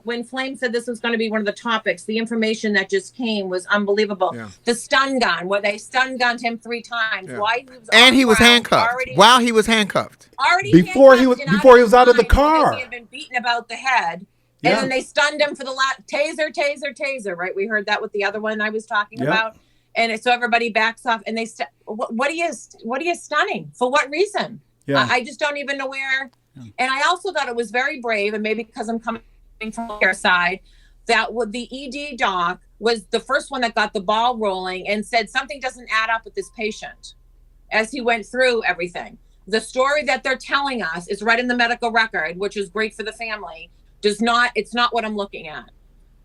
When Flame said this was going to be one of the topics, the information that just came was unbelievable. Yeah. The stun gun, where they stun gunned him 3 times. Yeah. Why he was handcuffed. While he was handcuffed. Before he was out of the car. He had been beaten about the head. And then they stunned him for the taser, right? We heard that with the other one I was talking about. And so everybody backs off and what are you stunning? For what reason? Yeah. I just don't even know where And I also thought it was very brave, and maybe because I'm coming from your side, that with the ED doc was the first one that got the ball rolling and said something doesn't add up with this patient as he went through everything. The story that they're telling us is right in the medical record, which is great for the family. It's not what I'm looking at.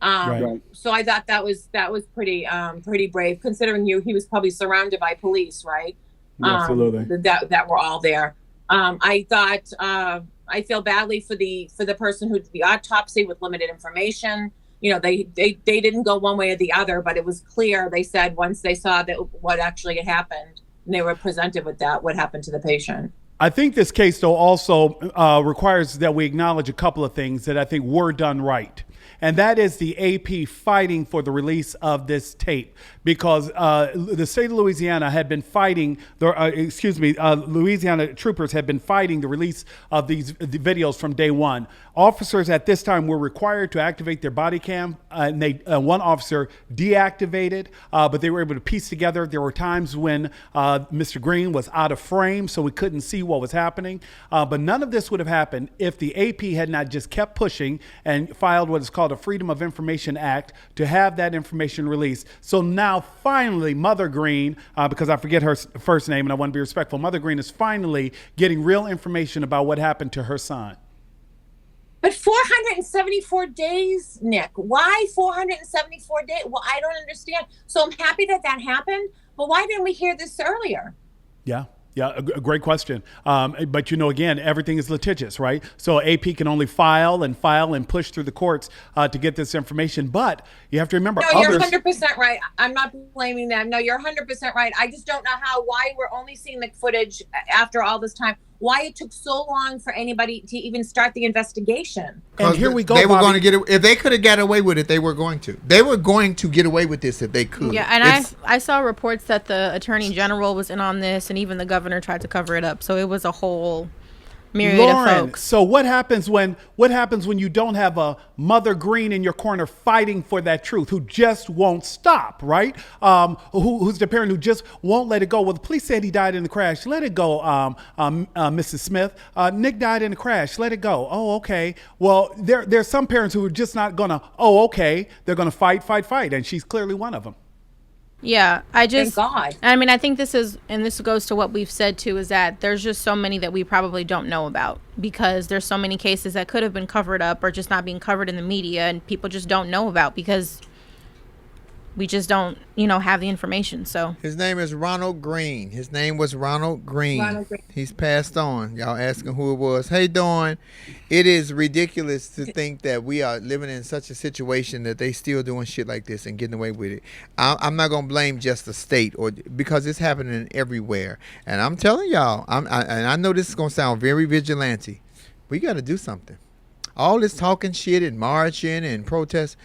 Right. So I thought that was pretty brave, considering he was probably surrounded by police, right? Absolutely. That were all there. I thought I feel badly for the person who did the autopsy with limited information. You know, they didn't go one way or the other, but it was clear. They said once they saw that what actually had happened, and they were presented with that, what happened to the patient. I think this case, though, also requires that we acknowledge a couple of things that I think were done right. And that is the AP fighting for the release of this tape, because the state of Louisiana had been fighting, Louisiana troopers had been fighting the release of the videos from day one. Officers at this time were required to activate their body cam, and one officer deactivated, but they were able to piece together. There were times when Mr. Green was out of frame, so we couldn't see what was happening. But none of this would have happened if the AP had not just kept pushing and filed what is called a Freedom of Information Act to have that information released. So now finally Mother Green, because I forget her first name and I want to be respectful, Mother Green is finally getting real information about what happened to her son. But 474 days, Nick. Why 474 days? Well, I don't understand. So I'm happy that happened, but why didn't we hear this earlier? Yeah, a great question. But, again, everything is litigious, right? So AP can only file and push through the courts to get this information. But you have to remember, no, you're 100% right. I'm not blaming them. No, you're 100% right. I just don't know why we're only seeing the footage after all this time. Why it took so long for anybody to even start the investigation. And here we go. They were going to get it. If they could have got away with it, they were going to. They were going to get away with this if they could. Yeah, and I saw reports that the attorney general was in on this, and even the governor tried to cover it up. So it was a whole myriad of folks. So what happens when you don't have a Mother Green in your corner fighting for that truth, who just won't stop, right? Who's the parent who just won't let it go? Well, the police said he died in the crash. Let it go, Mrs. Smith. Nick died in the crash. Let it go. Oh, okay. Well, there's some parents who are just not gonna. Oh, okay. They're gonna fight, and she's clearly one of them. Yeah, Thank God. I mean, I think this goes to what we've said too, is that there's just so many that we probably don't know about, because there's so many cases that could have been covered up or just not being covered in the media, and people just don't know about because we just don't, have the information. So his name is Ronald Green. His name was Ronald Green. He's passed on. Y'all asking who it was. Hey, Dawn, it is ridiculous to think that we are living in such a situation that they still doing shit like this and getting away with it. I'm not gonna blame just the state, or because it's happening everywhere. And I'm telling y'all, and I know this is gonna sound very vigilante. We got to do something. All this talking shit and marching and protest.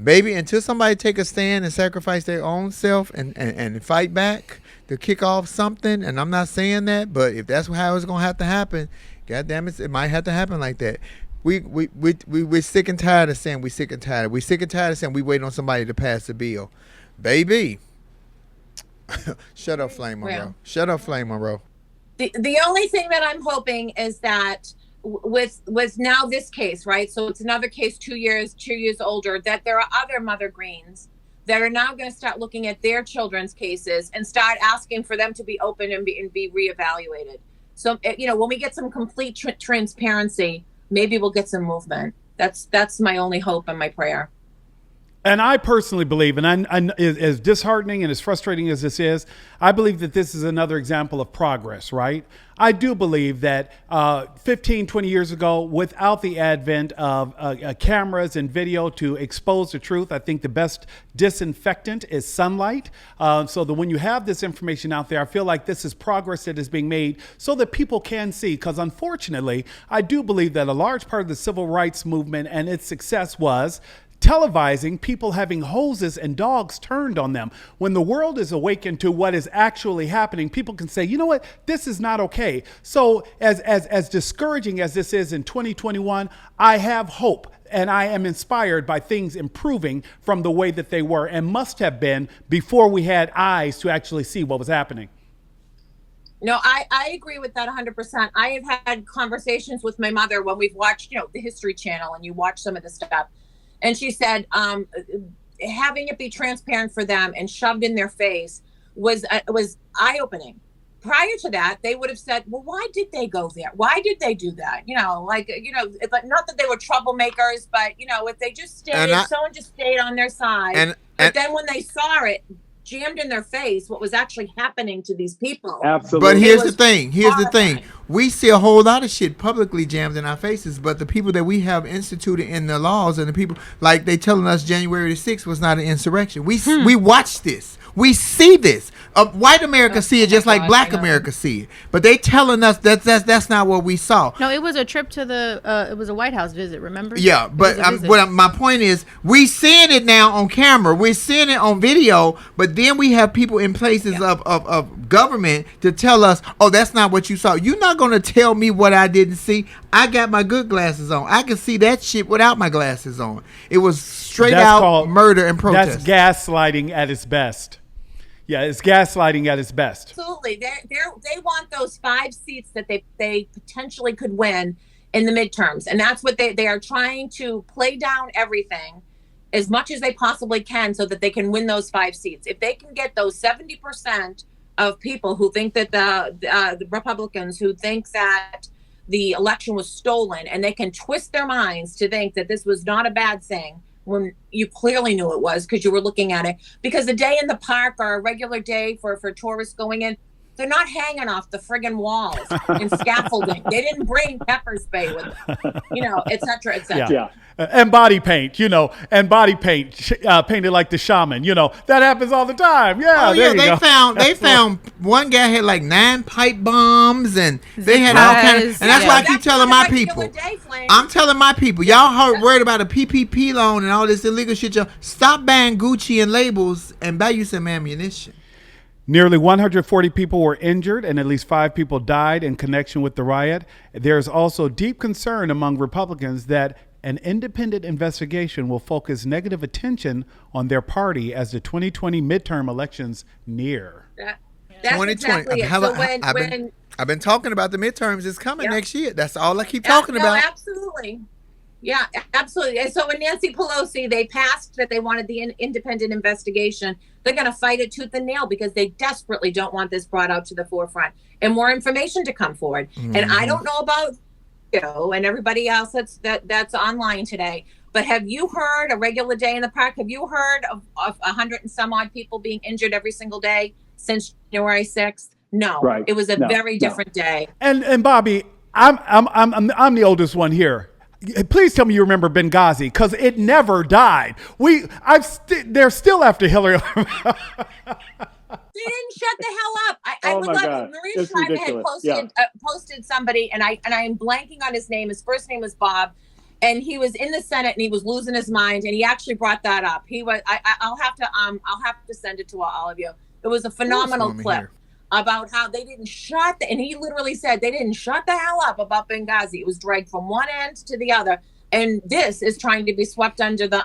Baby, until somebody take a stand and sacrifice their own self and fight back to kick off something, and I'm not saying that, but if that's how it's gonna have to happen, God damn it might have to happen like that. We're sick and tired of saying we're sick and tired. We're sick and tired of saying we wait on somebody to pass the bill. Baby, shut up, Flame Monroe. Shut up, Flame Monroe. The only thing that I'm hoping is that with now this case, right? So it's another case 2 years older, that there are other Mother Greens that are now going to start looking at their children's cases and start asking for them to be open and be reevaluated. So, when we get some complete transparency, maybe we'll get some movement. That's my only hope and my prayer. And I personally believe, and as disheartening and as frustrating as this is, I believe that this is another example of progress, right? I do believe that 15, 20 years ago, without the advent of cameras and video to expose the truth, I think the best disinfectant is sunlight. So that when you have this information out there, I feel like this is progress that is being made so that people can see. Because unfortunately, I do believe that a large part of the civil rights movement and its success was televising people having hoses and dogs turned on them. When the world is awakened to what is actually happening, people can say, you know what, this is not okay. So as discouraging as this is in 2021, I have hope. And I am inspired by things improving from the way that they were and must have been before we had eyes to actually see what was happening. No, I agree with that 100%. I have had conversations with my mother when we've watched, the History Channel, and you watch some of the stuff. And she said, having it be transparent for them and shoved in their face was eye-opening. Prior to that, they would have said, well, why did they go there? Why did they do that? But not that they were troublemakers, but, if they just stayed, someone just stayed on their side. But then when they saw it jammed in their face, what was actually happening to these people. Absolutely. But here's the thing. We see a whole lot of shit publicly jammed in our faces, but the people that we have instituted in the laws and the people, like they telling us January the 6th was not an insurrection. We watch this. We see this. White America see it just like Black America see it, but they telling us that's not what we saw. No, it was a trip to it was a White House visit. Remember? Yeah, but my point is, we seeing it now on camera. We're seeing it on video, but then we have people in places of government to tell us, oh, that's not what you saw. You're not going to tell me what I didn't see. I got my good glasses on. I can see that shit without my glasses on. It was straight out murder and protest. That's gaslighting at its best. Yeah, it's gaslighting at its best. Absolutely. They want those 5 seats that they potentially could win in the midterms. And that's what they are trying to play down everything as much as they possibly can so that they can win those 5 seats. If they can get those 70% of people who think that the Republicans who think that the election was stolen, and they can twist their minds to think that this was not a bad thing, when you clearly knew it was because you were looking at it. Because a day in the park or a regular day for tourists going in, they're not hanging off the friggin' walls and scaffolding. They didn't bring pepper spray with them, et cetera, et cetera. Yeah. And body paint, painted like the shaman, that happens all the time. Yeah. Oh yeah, they found one guy had like 9 pipe bombs, and they had all kind of, and that's why I keep telling my people. I'm telling my people, y'all worried about a PPP loan and all this illegal shit. Y'all stop buying Gucci and labels and buy you some ammunition. Nearly 140 people were injured and at least 5 people died in connection with the riot. There is also deep concern among Republicans that an independent investigation will focus negative attention on their party as the 2020 midterm elections near. That's 2020. Exactly it. So I've been talking about the midterms. It's coming next year. That's all I keep talking about. Absolutely. Yeah, absolutely. And so when Nancy Pelosi, they passed that they wanted the independent investigation, they're going to fight it tooth and nail because they desperately don't want this brought out to the forefront and more information to come forward. Mm-hmm. And I don't know about you and everybody else that's online today, but have you heard a regular day in the park? Have you heard of 100 and some odd people being injured every single day since January 6th? No, right. It was a very different day. And Bobby, I'm the oldest one here. Please tell me you remember Benghazi, because it never died. They're still after Hillary. They didn't shut the hell up. I would love it. Maria Shriver had posted somebody, and I am blanking on his name. His first name was Bob, and he was in the Senate and he was losing his mind, and he actually brought that up. He was. I'll have to send it to all of you. It was a phenomenal clip about how they didn't and he literally said they didn't shut the hell up about Benghazi. It was dragged from one end to the other, and this is trying to be swept under the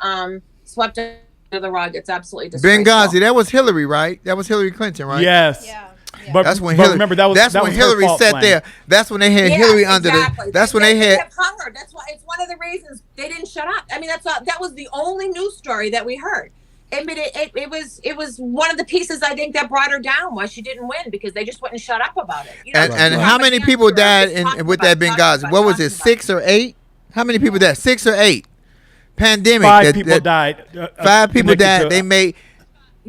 rug. It's absolutely disgraceful. Benghazi, that was Hillary, right? That was Hillary Clinton, right? Yes. Yeah. But that's when Hillary. Remember that's when Hillary sat there. That's when they had Hillary under the. That's when they had. Hung her. That's why it's one of the reasons they didn't shut up. I mean, that was the only news story that we heard. I mean, it was one of the pieces I think that brought her down why she didn't win, because they just wouldn't shut up about it. And how many people died with that Benghazi? What was it, 6 or 8? How many people died? 6 or 8? Pandemic. 5 people died. 5 people died. They made.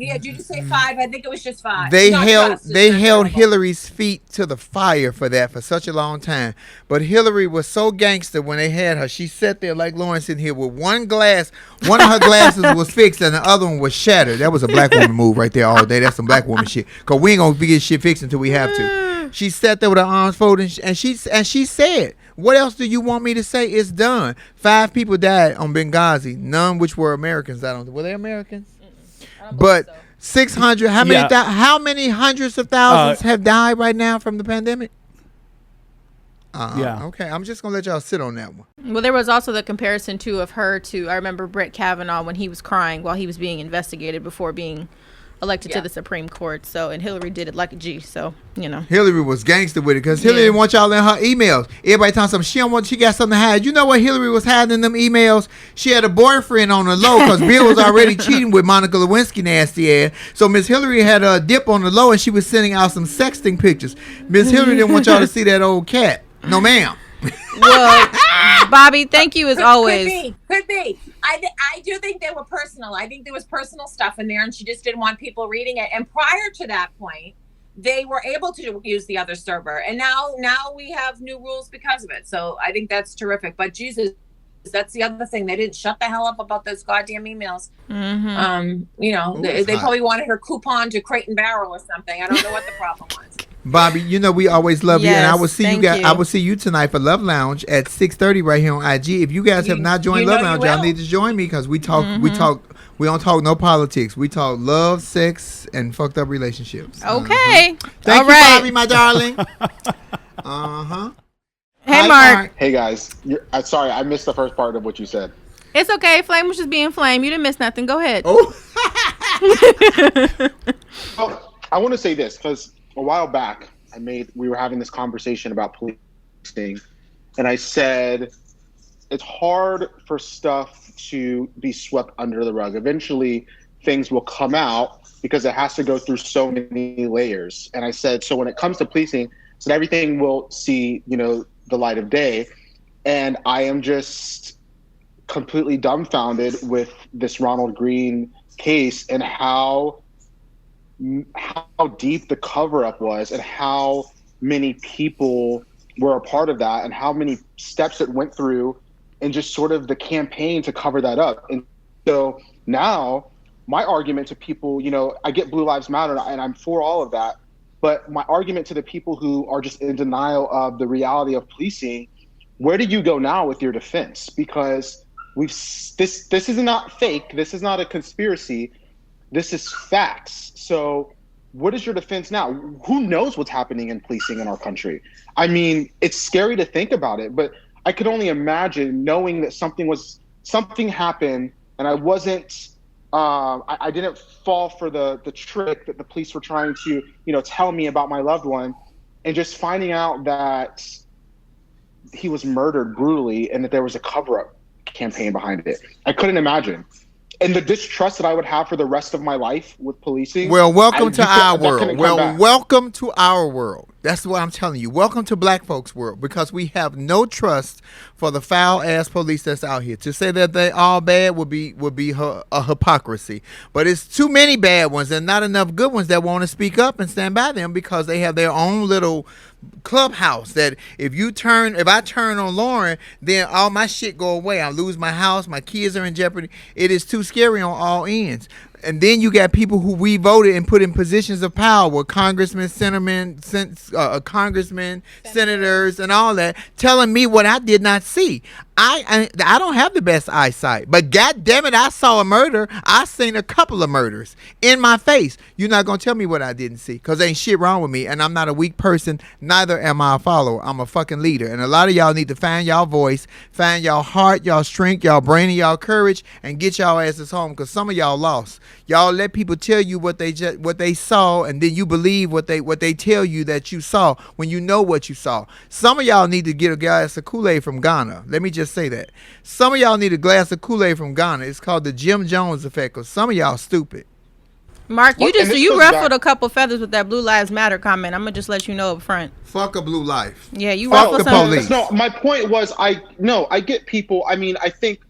Yeah, did you say 5? I think it was just 5. They held Hillary's feet to the fire for such a long time. But Hillary was so gangster when they had her. She sat there like Lawrence in here with one glass. One of her glasses was fixed and the other one was shattered. That was a black woman move right there all day. That's some black woman shit. Because we ain't going to get shit fixed until we have to. She sat there with her arms folded and she said, what else do you want me to say? It's done. 5 people died on Benghazi. None which were Americans. Were they Americans? But so. 600. How many hundreds of thousands have died right now from the pandemic? Okay, I'm just gonna let y'all sit on that one. Well, there was also the comparison too of her to. I remember Brett Kavanaugh when he was crying while he was being investigated before being elected to the Supreme Court. So, and Hillary did it like a G. So, you know. Hillary was gangster with it because Hillary didn't want y'all in her emails. Everybody telling something she don't want. She got something to hide. You know what Hillary was hiding in them emails? She had a boyfriend on the low because Bill was already cheating with Monica Lewinsky nasty ass. So Miss Hillary had a dip on the low and she was sending out some sexting pictures. Miss Hillary didn't want y'all to see that old cat. No, ma'am. Well, Bobby, thank you as always. Could be. I do think they were personal. I think there was personal stuff in there, and she just didn't want people reading it. And prior to that point, they were able to use the other server, and now we have new rules because of it. So I think that's terrific. But Jesus, that's the other thing. They didn't shut the hell up about those goddamn emails. You know, they probably wanted her coupon to Crate and Barrel or something. I don't know what the problem was. Bobby, you know we always love you, and I will see you guys. you. I will see you tonight for Love Lounge at 6:30 right here on IG. If you guys have not joined Love Lounge, y'all need to join me because we talk. We don't talk no politics. We talk love, sex, and fucked up relationships. Okay, Thank you, Bobby, my darling. Hey, Hi, Mark. Hey guys, sorry I missed the first part of what you said. It's okay. Flame was just being Flame. You didn't miss nothing. Go ahead. Oh. Well, I want to say this because a while back we were having this conversation about policing, and I said it's hard for stuff to be swept under the rug. Eventually, things will come out because it has to go through so many layers. And I said, so when it comes to policing, so everything will see, the light of day. And I am just completely dumbfounded with this Ronald Green case and how deep the cover-up was and how many people were a part of that and how many steps it went through and just sort of the campaign to cover that up. And so now my argument to people, I get Blue Lives Matter and I'm for all of that, but my argument to the people who are just in denial of the reality of policing, where do you go now with your defense? Because this is not fake. This is not a conspiracy. This is facts. So what is your defense now? Who knows what's happening in policing in our country? I mean, it's scary to think about it, but I could only imagine knowing that something happened and I wasn't, I didn't fall for the trick that the police were trying to, tell me about my loved one, and just finding out that he was murdered brutally and that there was a cover-up campaign behind it. I couldn't imagine. And the distrust that I would have for the rest of my life with policing. Well, welcome to our world. Well, welcome to our world. That's what I'm telling you. Welcome to black folks' world, because we have no trust for the foul ass police that's out here. To say that they all bad would be a hypocrisy. But it's too many bad ones and not enough good ones that want to speak up and stand by them because they have their own little clubhouse that if I turn on Lauren, then all my shit go away. I lose my house, my kids are in jeopardy. It is too scary on all ends. And then you got people who we voted and put in positions of power, congressmen, senators, and all that, telling me what I did not see. I don't have the best eyesight, but God damn it, I saw a murder. I seen a couple of murders in my face. You're not gonna tell me what I didn't see, cause ain't shit wrong with me, and I'm not a weak person. Neither am I a follower. I'm a fucking leader, and a lot of y'all need to find y'all voice, find y'all heart, y'all strength, y'all brain, and y'all courage, and get y'all asses home, cause some of y'all lost. Y'all let people tell you what they saw, and then you believe what they tell you that you saw when you know what you saw. Some of y'all need to get a glass of Kool-Aid from Ghana. Let me just say that. Some of y'all need a glass of Kool-Aid from Ghana. It's called the Jim Jones effect, because some of y'all stupid. Mark, you ruffled a couple feathers with that Blue Lives Matter comment. I'm gonna just let you know up front. Fuck a blue life. Yeah, you Fuck ruffled the some. police. No, my point was I get people. I mean, I think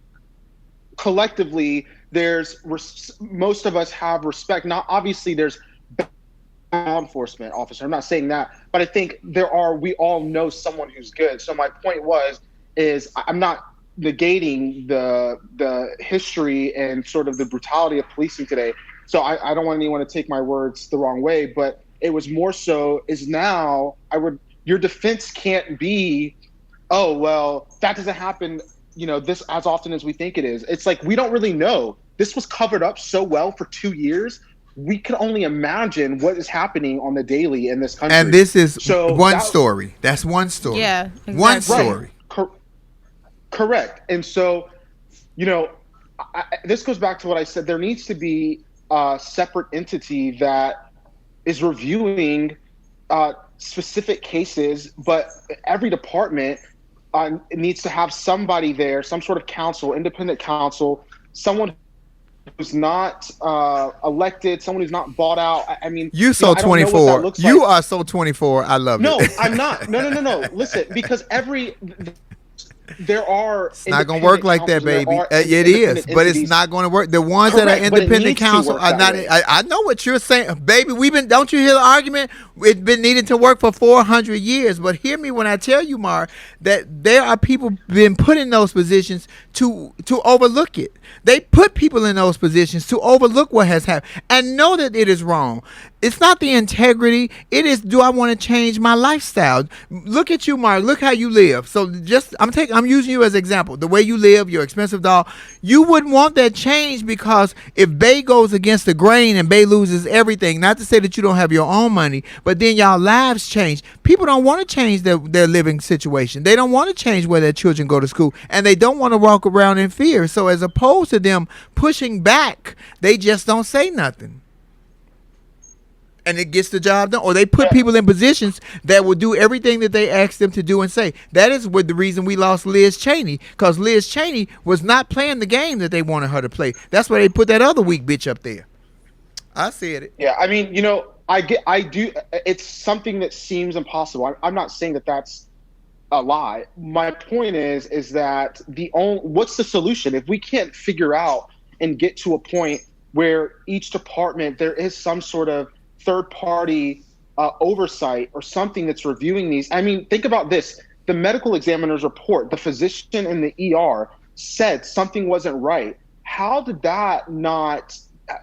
collectively most of us have respect. Now, obviously, there's law enforcement officer. I'm not saying that, but I think we all know someone who's good. So my point is I'm not negating the history and sort of the brutality of policing today. So I don't want anyone to take my words the wrong way, but it was more so is now your defense can't be, oh, well, that doesn't happen, this as often as we think it is. It's like, we don't really know. This was covered up so well for 2 years. We can only imagine what is happening on the daily in this country. And this is one story. That's one story. Yeah, exactly. One story. Right. Correct. And so, this goes back to what I said. There needs to be separate entity that is reviewing specific cases, but every department needs to have somebody there, some sort of counsel, independent counsel, someone who's not elected, someone who's not bought out. I mean, you so I don't know what 24. that looks You like. are so 24. I love No, it. I'm not. No. Listen, because there are. It's not going to work like that, baby. It is, but it's not going to work. The ones that are independent counsel are not. I know what you're saying, baby. Don't you hear the argument? It's been needed to work for 400 years. But hear me when I tell you, Mar, that there are people been put in those positions to overlook it. They put people in those positions to overlook what has happened and know that it is wrong. It's not the integrity. It is, do I want to change my lifestyle? Look at you, Mark. Look how you live. So I'm using you as an example. The way you live, your expensive doll, you wouldn't want that change, because if Bay goes against the grain and Bay loses everything, not to say that you don't have your own money, but then y'all lives change. People don't want to change their living situation. They don't want to change where their children go to school, and they don't want to walk around in fear. So as opposed to them pushing back, they just don't say nothing. And it gets the job done. Or they put people in positions that will do everything that they ask them to do and say. That is the reason we lost Liz Cheney, because Liz Cheney was not playing the game that they wanted her to play. That's why they put that other weak bitch up there. I said it. Yeah, I mean, I do. It's something that seems impossible. I'm not saying that that's a lie. My point is that what's the solution if we can't figure out and get to a point where each department, there is some sort of third-party oversight or something that's reviewing these. I mean, think about this. The medical examiner's report, the physician in the ER said something wasn't right. How did that not...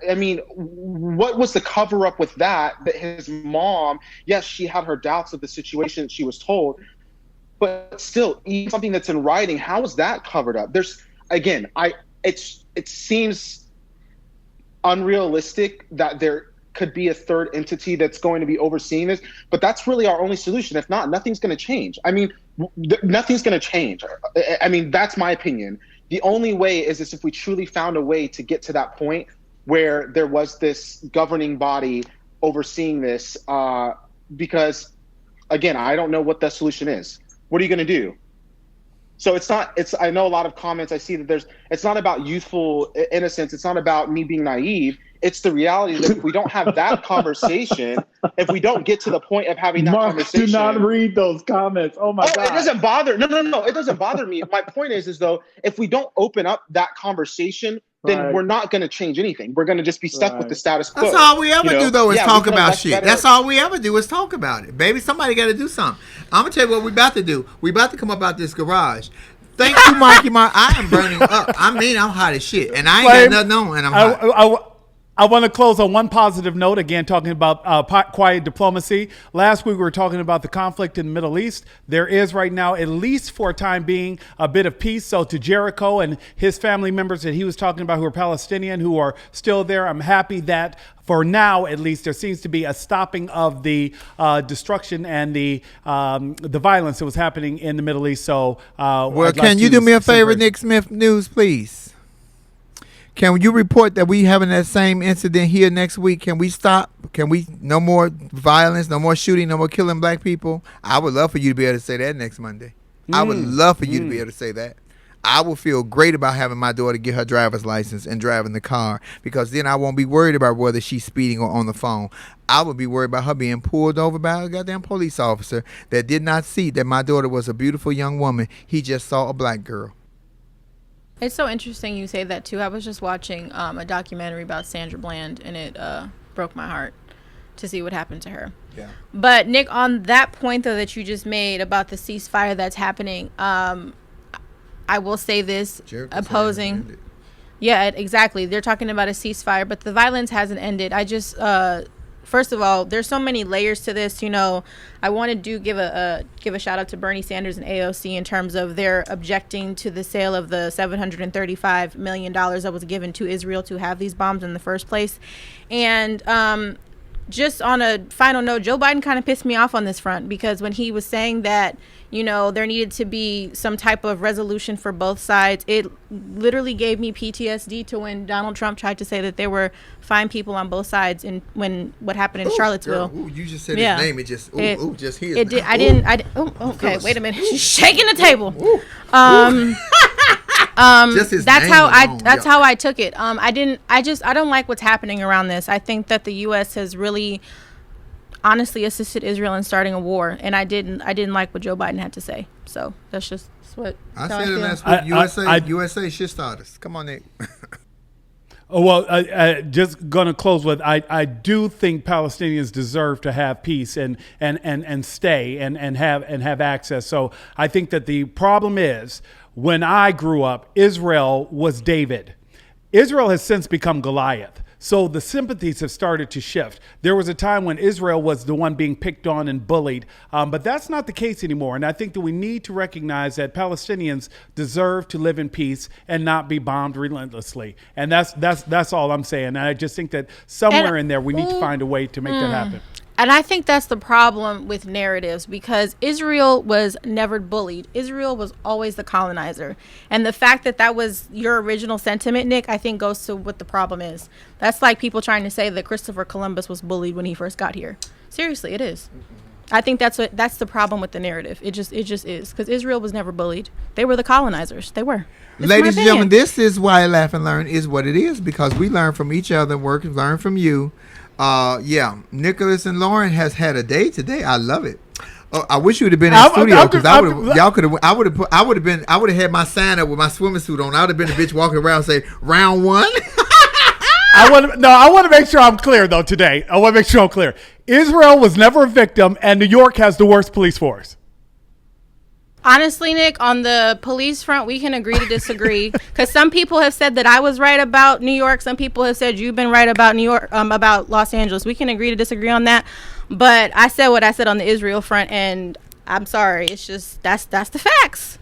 I mean, what was the cover-up with that his mom, yes, she had her doubts of the situation she was told, but still, even something that's in writing, how is that covered up? It seems unrealistic that there could be a third entity that's going to be overseeing this, but that's really our only solution. If not, nothing's going to change. I mean, nothing's going to change. I mean, that's my opinion. The only way is if we truly found a way to get to that point where there was this governing body overseeing this, because, again, I don't know what the solution is. What are you going to do? So I know a lot of comments I see that it's not about youthful innocence. It's not about me being naive. It's the reality that if we don't have that conversation, if we don't get to the point of having that conversation. Do not read those comments. Oh my God. It doesn't bother. No. It doesn't bother me. My point is though, if we don't open up that conversation, then we're not going to change anything. We're going to just be stuck with the status quo. That's all we ever do, though, is talk about shit. That's all we ever do is talk about it. Baby, somebody got to do something. I'm going to tell you what we about to do. We about to come up out this garage. Thank you, Marky Mark. I am burning up. I mean, I'm hot as shit. And I ain't got nothing on, and I'm hot. I want to close on one positive note, again, talking about quiet diplomacy. Last week, we were talking about the conflict in the Middle East. There is right now, at least for a time being, a bit of peace. So to Jericho and his family members that he was talking about who are Palestinian, who are still there, I'm happy that for now, at least, there seems to be a stopping of the destruction and the violence that was happening in the Middle East. So, can you do me a favor, Nick Smith News, please? Can you report that we having that same incident here next week? Can we stop? No more violence, no more shooting, no more killing black people? I would love for you to be able to say that next Monday. I would love for you to be able to say that. I will feel great about having my daughter get her driver's license and driving the car, because then I won't be worried about whether she's speeding or on the phone. I would be worried about her being pulled over by a goddamn police officer that did not see that my daughter was a beautiful young woman. He just saw a black girl. It's so interesting you say that, too. I was just watching a documentary about Sandra Bland, and it broke my heart to see what happened to her. Yeah. But, Nick, on that point, though, that you just made about the ceasefire that's happening, I will say this, opposing... Yeah, exactly. They're talking about a ceasefire, but the violence hasn't ended. I just... First of all, there's so many layers to this. I want to give a shout out to Bernie Sanders and AOC in terms of their objecting to the sale of the $735 million that was given to Israel to have these bombs in the first place. And just on a final note, Joe Biden kind of pissed me off on this front, because when he was saying that, there needed to be some type of resolution for both sides, it literally gave me PTSD to when Donald Trump tried to say that there were fine people on both sides, and when what happened in Charlottesville. Girl, you just said his name. It just just his. It did. Name. Okay, wait a minute. She's shaking the table. Just his that's name how alone, how I took it. I don't like what's happening around this. I think that the U.S. has really honestly assisted Israel in starting a war, and I didn't like what Joe Biden had to say. So that's just what I how said it feel. last week. USA shit starters. Come on, Nick. Oh, well, just going to close with, I do think Palestinians deserve to have peace and stay and have access. So I think that the problem is, when I grew up, Israel was David. Israel has since become Goliath. So the sympathies have started to shift. There was a time when Israel was the one being picked on and bullied, but that's not the case anymore. And I think that we need to recognize that Palestinians deserve to live in peace and not be bombed relentlessly. And that's all I'm saying. And I just think that somewhere in there, we need to find a way to make that happen. And I think that's the problem with narratives, because Israel was never bullied. Israel was always the colonizer. And the fact that that was your original sentiment, Nick, I think goes to what the problem is. That's like people trying to say that Christopher Columbus was bullied when he first got here. Seriously, it is. I think that's the problem with the narrative. It just is, because Israel was never bullied. They were the colonizers. They were. Ladies and gentlemen, this is why Laugh and Learn is what it is, because we learn from each other, learn from you. Nicholas and Lauren has had a day today. I love it. I wish you would have been in the studio, because I would have had my sign up with my swimming suit on. I would have been a bitch walking around saying round one. I want to make sure I'm clear though today. I want to make sure I'm clear. Israel was never a victim, and New York has the worst police force. Honestly, Nick, on the police front, we can agree to disagree, because some people have said that I was right about New York. Some people have said you've been right about New York, about Los Angeles. We can agree to disagree on that. But I said what I said on the Israel front, and I'm sorry. It's just that's the facts.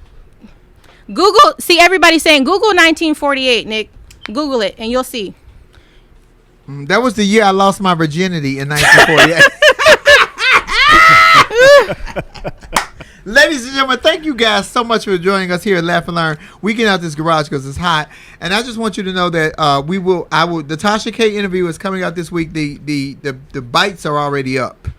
Google, see everybody saying Google 1948, Nick. Google it, and you'll see. That was the year I lost my virginity in 1948. Ladies and gentlemen, thank you guys so much for joining us here at Laugh and Learn. We get out this garage because it's hot, and I just want you to know that the Tasha K interview is coming out this week. The bites are already up.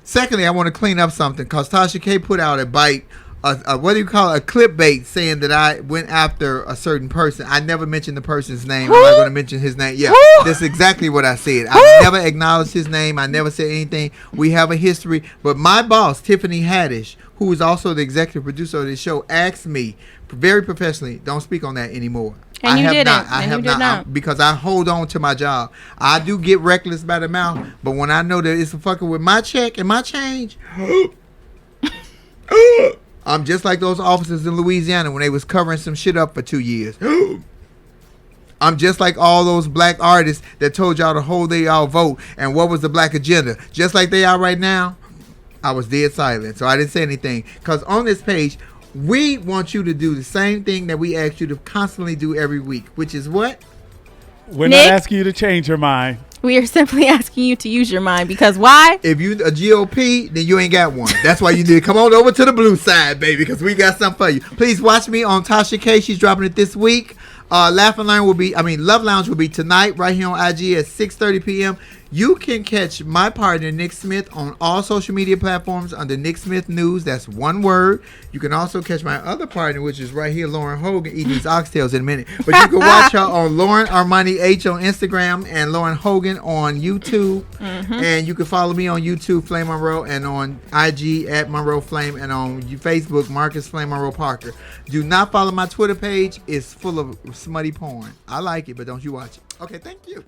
Secondly, I want to clean up something, because Tasha K put out a bite. What do you call it? A clickbait, saying that I went after a certain person. I never mentioned the person's name. I'm not going to mention his name. Yeah, that's exactly what I said. I never acknowledged his name. I never said anything. We have a history. But my boss, Tiffany Haddish, who is also the executive producer of this show, asked me very professionally, don't speak on that anymore. And you didn't. I have not. Because I hold on to my job. I do get reckless by the mouth, but when I know that it's fucking with my check and my change, I'm just like those officers in Louisiana when they was covering some shit up for 2 years. I'm just like all those black artists that told y'all to hold y'all vote, and what was the black agenda. Just like they are right now, I was dead silent, so I didn't say anything. Because on this page, we want you to do the same thing that we ask you to constantly do every week, which is what? We're Nick? not asking you to change your mind. We are simply asking you to use your mind, because why? If you a GOP, then you ain't got one. That's why you need to come on over to the blue side, baby, because we got something for you. Please watch me on Tasha K. She's dropping it this week. Love Lounge will be tonight right here on IG at 6:30 p.m. You can catch my partner, Nick Smith, on all social media platforms under Nick Smith News. That's one word. You can also catch my other partner, which is right here, Lauren Hogan, eating these oxtails in a minute. But you can watch her on Lauren Armani H on Instagram and Lauren Hogan on YouTube. Mm-hmm. And you can follow me on YouTube, Flame Monroe, and on IG at Monroe Flame, and on Facebook, Marcus Flame Monroe Parker. Do not follow my Twitter page. It's full of smutty porn. I like it, but don't you watch it. Okay, thank you.